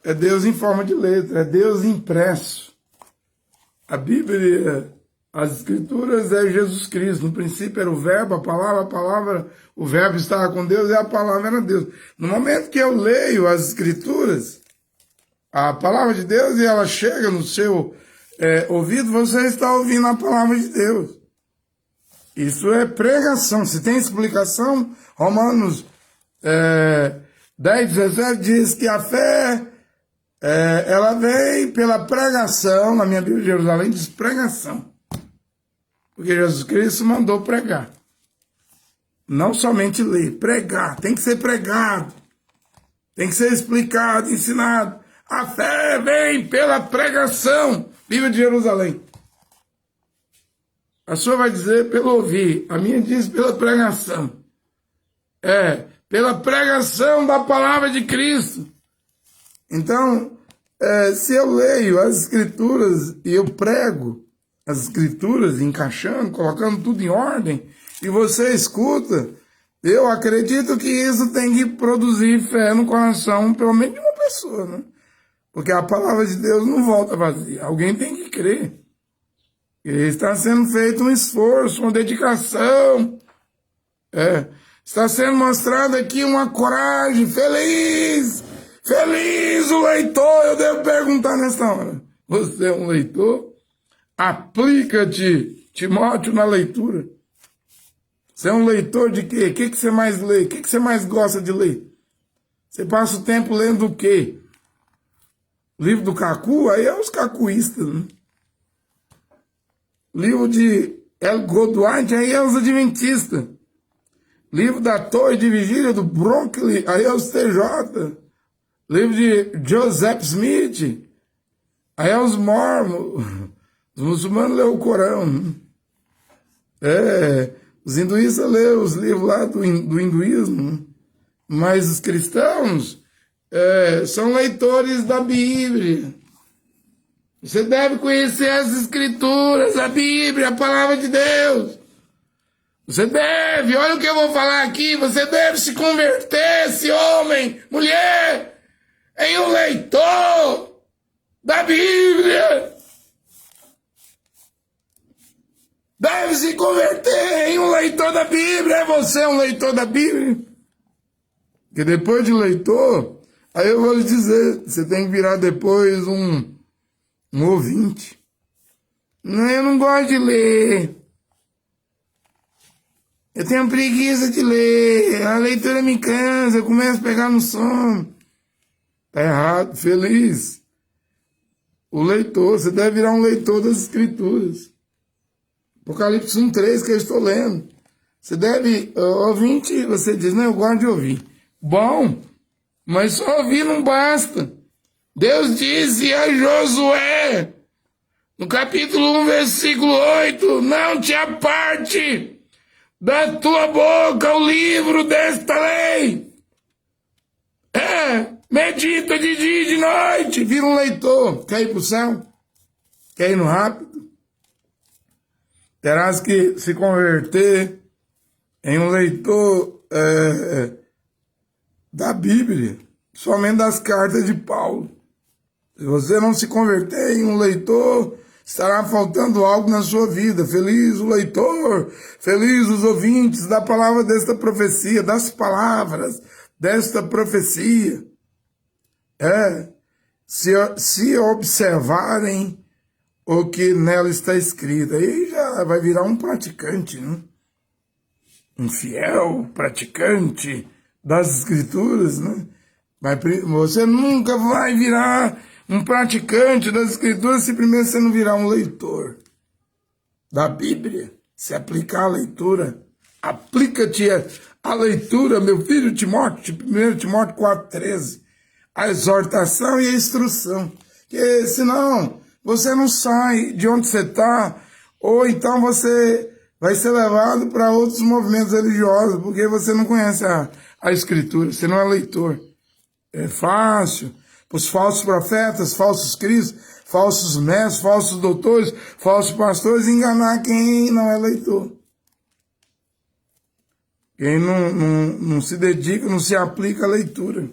é Deus em forma de letra, é Deus impresso. A Bíblia, as Escrituras é Jesus Cristo. No princípio era o verbo, a palavra, o verbo estava com Deus e a palavra era Deus. No momento que eu leio as Escrituras, a palavra de Deus, e ela chega no seu ouvido, você está ouvindo a palavra de Deus. Isso é pregação. Se tem explicação, Romanos 10:17 diz que a fé, ela vem pela pregação. Na minha Bíblia de Jerusalém diz pregação. Porque Jesus Cristo mandou pregar. Não somente ler, pregar. Tem que ser pregado. Tem que ser explicado, ensinado. A fé vem pela pregação. Bíblia de Jerusalém. A sua vai dizer pelo ouvir. A minha diz pela pregação. Pela pregação da palavra de Cristo. Então, se eu leio as Escrituras e eu prego as Escrituras, encaixando, colocando tudo em ordem, e você escuta, eu acredito que isso tem que produzir fé no coração, pelo menos de uma pessoa, né? Porque a palavra de Deus não volta vazia. Alguém tem que crer. E está sendo feito um esforço, uma dedicação. Está sendo mostrada aqui uma coragem. Feliz! Feliz o leitor! Eu devo perguntar nessa hora. Você é um leitor? Aplica-te, Timóteo, na leitura. Você é um leitor de quê? O que você mais lê? O que você mais gosta de ler? Você passa o tempo lendo o quê? Livro do Cacu? Aí é os cacuístas, né? Livro de El Goduarte? Aí é os adventistas. Livro da Torre de Vigília do Bronkley? Aí é os TJ. Livro de Joseph Smith? Aí é os mormons. Os muçulmanos lêem o Corão. Os hinduístas lêem os livros lá do hinduísmo. Mas os cristãos são leitores da Bíblia. Você deve conhecer as Escrituras, a Bíblia, a palavra de Deus. Você deve, olha o que eu vou falar aqui, você deve se converter, esse homem, mulher, em um leitor da Bíblia. Deve se converter em um leitor da Bíblia. É você um leitor da Bíblia? Porque depois de leitor, aí eu vou lhe dizer, você tem que virar depois um ouvinte. Não, eu não gosto de ler. Eu tenho preguiça de ler. A leitura me cansa, eu começo a pegar no sono. Tá errado, feliz. O leitor, você deve virar um leitor das Escrituras. Apocalipse 1:3 que eu estou lendo. Você deve, ouvinte, você diz, não, eu gosto de ouvir. Bom, mas só ouvir não basta. Deus disse a Josué, no capítulo 1, versículo 8, não te aparte da tua boca o livro desta lei. Medita de dia e de noite. Vira um leitor. Quer ir para o céu? Quer ir no rápido? Terás que se converter em um leitor da Bíblia, somente das cartas de Paulo. Se você não se converter em um leitor, estará faltando algo na sua vida. Feliz o leitor, feliz os ouvintes da palavra desta profecia, das palavras desta profecia. Se observarem o que nela está escrito, aí já vai virar um praticante, né? Um fiel praticante das Escrituras, né? Você nunca vai virar um praticante das Escrituras se primeiro você não virar um leitor da Bíblia. Se aplicar a leitura, aplica-te a leitura, meu filho Timóteo, 1 Timóteo 4:13. a exortação e a instrução. Porque senão você não sai de onde você está, ou então você vai ser levado para outros movimentos religiosos, porque você não conhece a Escritura, você não é leitor. É fácil para os falsos profetas, falsos cristos, falsos mestres, falsos doutores, falsos pastores enganar quem não é leitor. Quem não se dedica, não se aplica à leitura.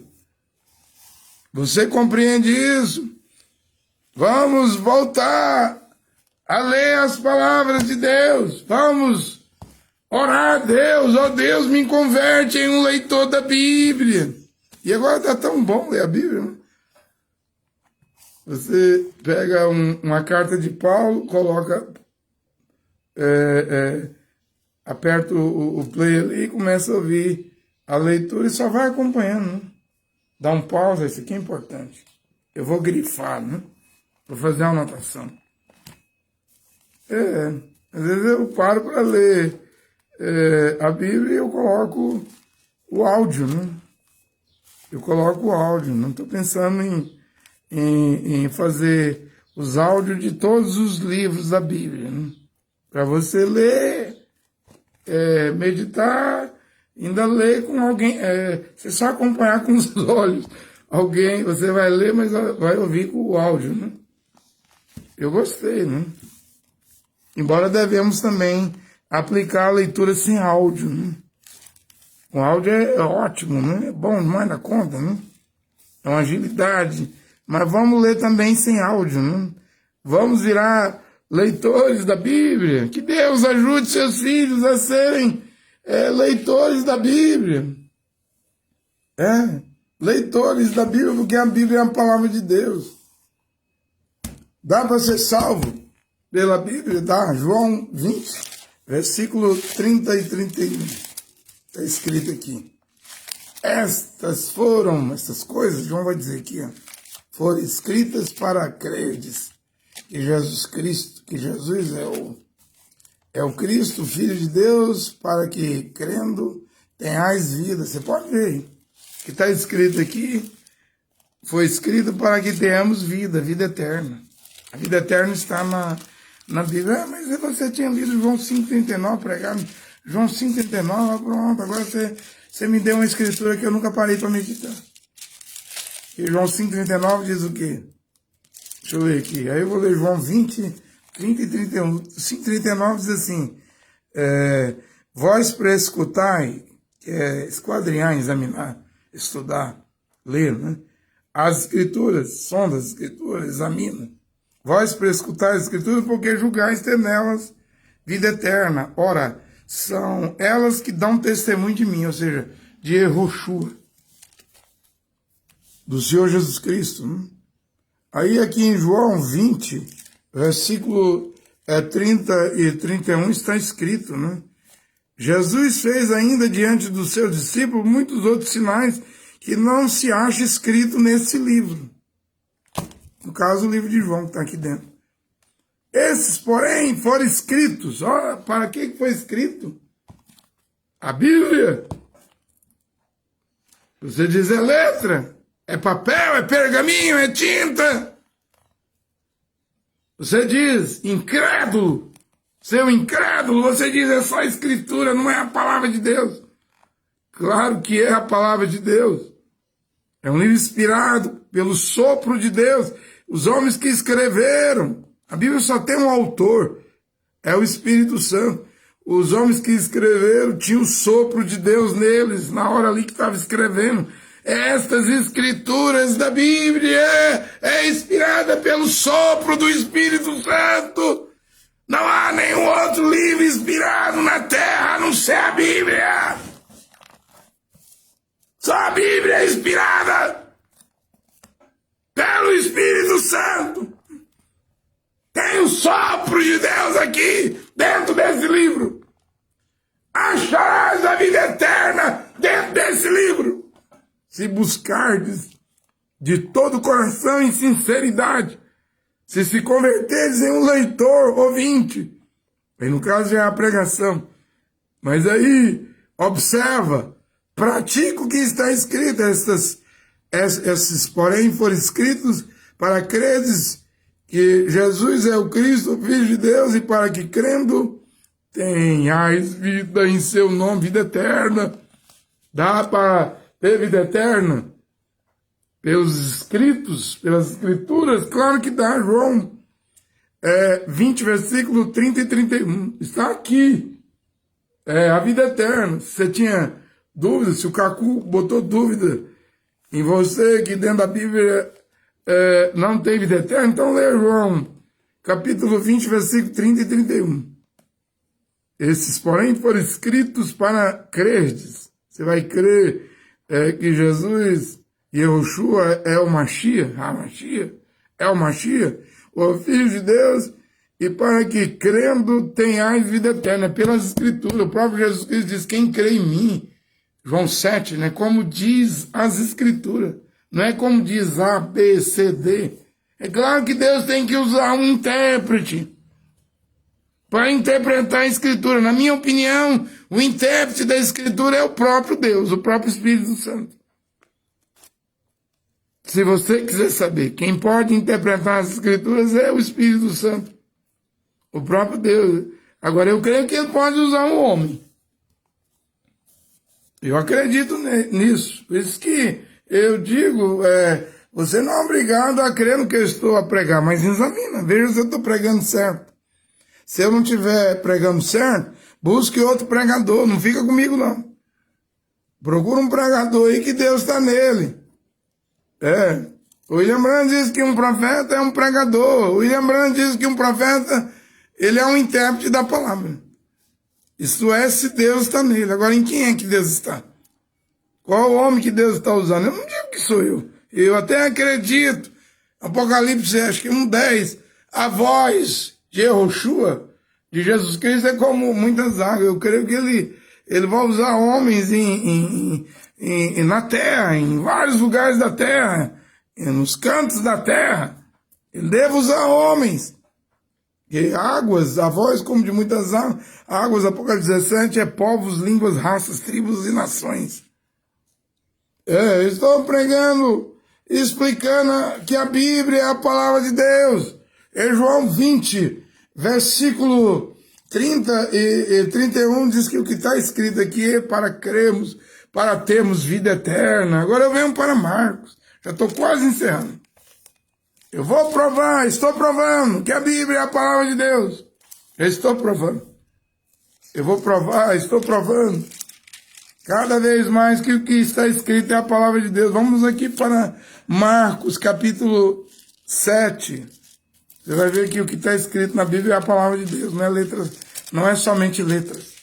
Você compreende isso? Vamos voltar a ler as palavras de Deus. Vamos orar a Deus. Ó Deus, me converte em um leitor da Bíblia. E agora está tão bom ler a Bíblia, né? Você pega uma carta de Paulo, coloca, aperta o play ali e começa a ouvir a leitura e só vai acompanhando, né? Dá um pausa, isso aqui é importante. Eu vou grifar, né? Vou fazer uma anotação. Às vezes eu paro para ler a Bíblia e eu coloco o áudio, né? Eu coloco o áudio, não estou pensando em fazer os áudios de todos os livros da Bíblia, né? Para você ler, meditar, ainda ler com alguém, você só acompanhar com os olhos. Alguém, você vai ler, mas vai ouvir com o áudio, né? Eu gostei, né? Embora devemos também aplicar a leitura sem áudio, né? O áudio é ótimo, né? É bom demais na conta, né? É uma agilidade. Mas vamos ler também sem áudio, né? Vamos virar leitores da Bíblia. Que Deus ajude seus filhos a serem leitores da Bíblia. Leitores da Bíblia, porque a Bíblia é a palavra de Deus. Dá para ser salvo pela Bíblia? Dá. João 20, versículo 30 e 31. Está escrito aqui. Essas coisas, João vai dizer aqui, foram escritas para crerdes que Jesus Cristo, que Jesus é o Cristo, Filho de Deus, para que, crendo, tenhais vida. Você pode ver, o que está escrito aqui, foi escrito para que tenhamos vida eterna. A vida eterna está na Bíblia. Mas você tinha lido João 5,39, pregado João 5,39, pronto, agora você me deu uma escritura que eu nunca parei para meditar. E João 5,39 diz o quê? Deixa eu ler aqui. Aí eu vou ler João 20, 30 e 31. 5,39 diz assim, vós prescutai, que é esquadrinhar, examinar, estudar, ler, né? As escrituras, sonda as escrituras, examina. Vós prescutai as escrituras porque julgais ter nelas vida eterna. Ora, são elas que dão testemunho de mim, ou seja, de Yehoshua, do Senhor Jesus Cristo, né? Aí aqui em João 20, versículo 30 e 31 está escrito, né? Jesus fez ainda diante dos seus discípulos muitos outros sinais que não se acha escrito nesse livro. No caso, o livro de João que está aqui dentro. Esses, porém, foram escritos. Olha, para que foi escrito? A Bíblia. Você diz, é letra, é papel, é pergaminho, é tinta. Você diz, incrédulo, seu incrédulo, você diz, é só escritura, não é a palavra de Deus. Claro que é a palavra de Deus. É um livro inspirado pelo sopro de Deus. Os homens que escreveram. A Bíblia só tem um autor, é o Espírito Santo. Os homens que escreveram tinham o sopro de Deus neles, na hora ali que estava escrevendo. Estas escrituras da Bíblia é inspirada pelo sopro do Espírito Santo. Não há nenhum outro livro inspirado na terra a não ser a Bíblia. Só a Bíblia é inspirada pelo Espírito Santo. Tem o sopro de Deus aqui, dentro desse livro. Acharás a vida eterna dentro desse livro. Se buscardes de todo o coração em sinceridade, se converteres em um leitor, ouvinte, aí no caso é a pregação, mas aí, observa, pratica o que está escrito, esses, porém, foram escritos para creres que Jesus é o Cristo, o Filho de Deus, e para que, crendo, tenhais vida em seu nome, vida eterna. Dá para ter vida eterna? Pelos escritos, pelas escrituras? Claro que dá, João 20, versículo 30 e 31. Está aqui. A vida eterna. Se você tinha dúvida, se o Cacu botou dúvida em você, que dentro da Bíblia não tem vida eterna, então lê João, capítulo 20, versículo 30 e 31. Esses, porém, foram escritos para crerdes. Você vai crer que Jesus, Yehoshua, é o Mashiach, é o Mashiach, o Filho de Deus, e para que, crendo, tenhais vida eterna. Pelas Escrituras, o próprio Jesus Cristo diz, quem crê em mim, João 7, né? Como diz as Escrituras. Não é como diz A, B, C, D. É claro que Deus tem que usar um intérprete para interpretar a Escritura. Na minha opinião, o intérprete da Escritura é o próprio Deus, o próprio Espírito Santo. Se você quiser saber, quem pode interpretar as Escrituras é o Espírito Santo, o próprio Deus. Agora, eu creio que ele pode usar um homem. Eu acredito nisso. Por isso que eu digo, você não é obrigado a crer no que eu estou a pregar, mas examina, veja se eu estou pregando certo. Se eu não estiver pregando certo, busque outro pregador, não fica comigo não. Procura um pregador aí que Deus está nele. O William Branham diz que um profeta é um pregador. O William Branham diz que um profeta, ele é um intérprete da palavra. Isso é se Deus está nele. Agora, em quem é que Deus está? Qual o homem que Deus está usando? Eu não digo que sou eu. Eu até acredito. Apocalipse, acho que 1:10. A voz de Yehoshua, de Jesus Cristo, é como muitas águas. Eu creio que ele vai usar homens na terra, em vários lugares da terra, nos cantos da terra. Ele deve usar homens. E águas, a voz como de muitas águas, Apocalipse 17, é povos, línguas, raças, tribos e nações. Eu estou pregando, explicando que a Bíblia é a palavra de Deus. João 20, versículo 30 e 31 diz que o que está escrito aqui é para crermos, para termos vida eterna. Agora eu venho para Marcos, já estou quase encerrando. Eu vou provar, estou provando que a Bíblia é a palavra de Deus. Eu estou provando. Eu vou provar, estou provando. Cada vez mais que o que está escrito é a palavra de Deus. Vamos aqui para Marcos, capítulo 7. Você vai ver que o que está escrito na Bíblia é a palavra de Deus, não é letras, não é somente letras.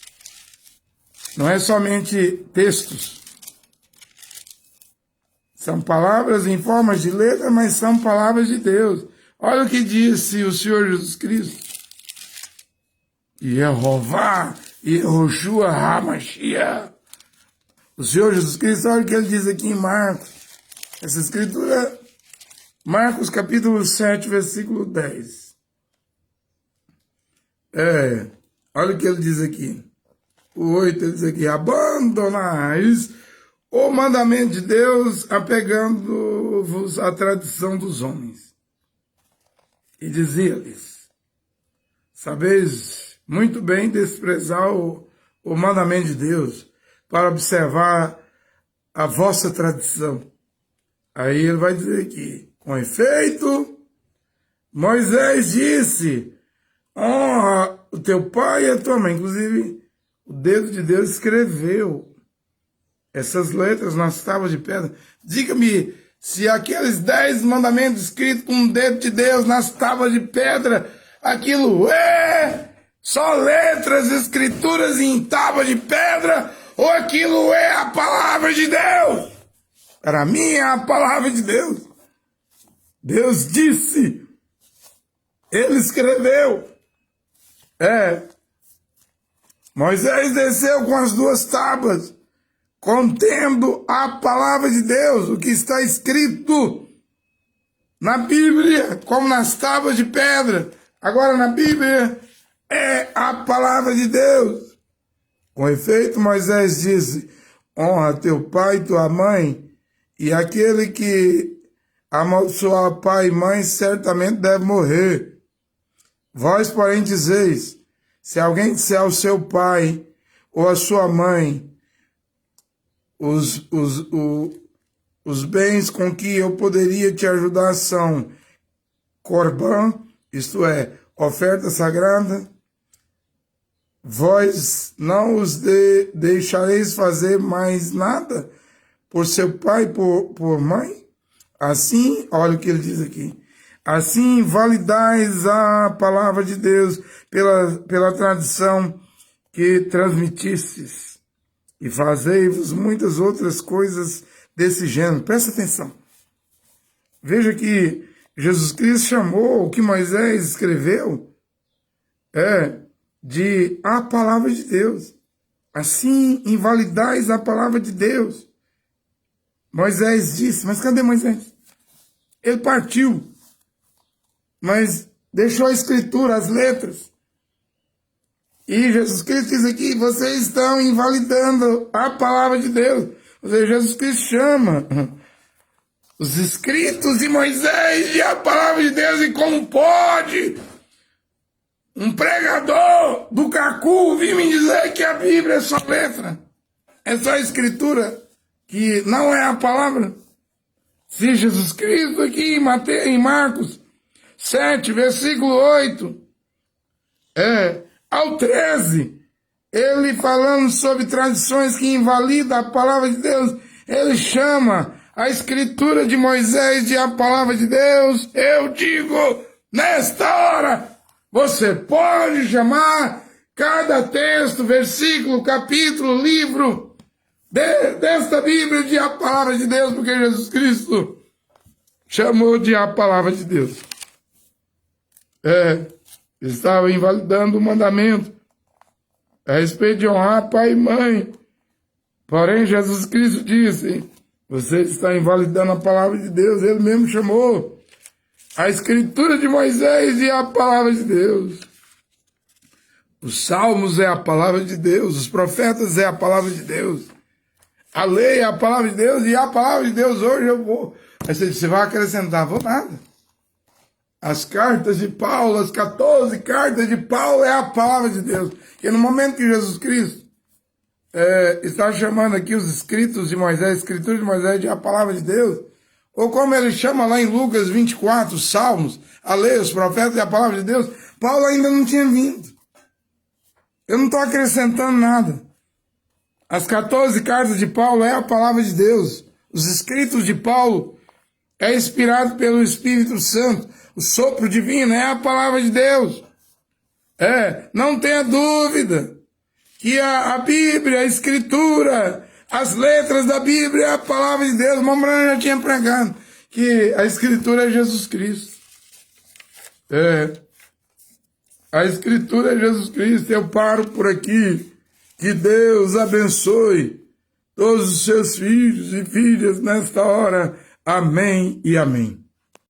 Não é somente textos. São palavras em forma de letra, mas são palavras de Deus. Olha o que disse o Senhor Jesus Cristo. Yehová, Yehoshua HaMashiach. O Senhor Jesus Cristo, olha o que ele diz aqui em Marcos. Essa escritura, Marcos capítulo 7, versículo 10. Olha o que ele diz aqui. O 8, ele diz aqui, abandonais o mandamento de Deus, apegando-vos à tradição dos homens. E dizia-lhes, sabeis muito bem desprezar o mandamento de Deus, para observar a vossa tradição. Aí ele vai dizer aqui, com efeito, Moisés disse, honra o teu pai e a tua mãe. Inclusive, o dedo de Deus escreveu essas letras nas tábuas de pedra. Diga-me se aqueles 10 mandamentos escritos com o dedo de Deus nas tábuas de pedra, aquilo é só letras, escrituras em tábua de pedra, ou aquilo é a palavra de Deus? Para mim é a palavra de Deus. Deus disse, ele escreveu. Moisés desceu com as 2 tábuas, contendo a palavra de Deus, o que está escrito na Bíblia, como nas tábuas de pedra. Agora na Bíblia é a palavra de Deus. Com efeito, Moisés disse, honra teu pai e tua mãe, E aquele que amaldiçoar pai e mãe certamente deve morrer. Vós, porém, dizeis, se alguém disser ao seu pai ou à sua mãe, os bens com que eu poderia te ajudar são Corban, isto é, oferta sagrada, vós não os deixareis fazer mais nada por seu pai e por mãe? Assim, olha o que ele diz aqui, assim validais a palavra de Deus pela tradição que transmitistes, e fazei-vos muitas outras coisas desse gênero. Presta atenção. Veja que Jesus Cristo chamou o que Moisés escreveu de a palavra de Deus. Assim invalidais a palavra de Deus. Moisés disse, mas cadê Moisés? Ele partiu, mas deixou a escritura, as letras. E Jesus Cristo diz aqui, vocês estão invalidando a palavra de Deus. Ou seja, Jesus Cristo chama os escritos de Moisés e a palavra de Deus. E como pode um pregador do Cacu vir me dizer que a Bíblia é só letra? É só escritura, que não é a palavra? Se Jesus Cristo aqui em Marcos 7, versículo 8, ao 13, ele falando sobre tradições que invalidam a palavra de Deus, ele chama a escritura de Moisés de a palavra de Deus. Eu digo, nesta hora, você pode chamar cada texto, versículo, capítulo, livro desta Bíblia de a palavra de Deus, porque Jesus Cristo chamou de a palavra de Deus. Estava invalidando o mandamento a respeito de honrar pai e mãe. Porém, Jesus Cristo disse, você está invalidando a palavra de Deus. Ele mesmo chamou a escritura de Moisés e a palavra de Deus. Os salmos é a palavra de Deus, os profetas é a palavra de Deus. A lei é a palavra de Deus, e a palavra de Deus hoje eu vou. Aí você vai acrescentar, vou nada. As cartas de Paulo, as 14 cartas de Paulo é a palavra de Deus. E no momento que Jesus Cristo está chamando aqui os escritos de Moisés, escrituras de Moisés de a palavra de Deus, ou como ele chama lá em Lucas 24, os salmos, a lei, os profetas e a palavra de Deus, Paulo ainda não tinha vindo. Eu não estou acrescentando nada. As 14 cartas de Paulo é a palavra de Deus. Os escritos de Paulo é inspirado pelo Espírito Santo. O sopro divino é a palavra de Deus. Não tenha dúvida que a Bíblia, a Escritura, as letras da Bíblia é a palavra de Deus. O Mambrana já tinha pregado que a Escritura é Jesus Cristo. A Escritura é Jesus Cristo. Eu paro por aqui. Que Deus abençoe todos os seus filhos e filhas nesta hora. Amém e amém.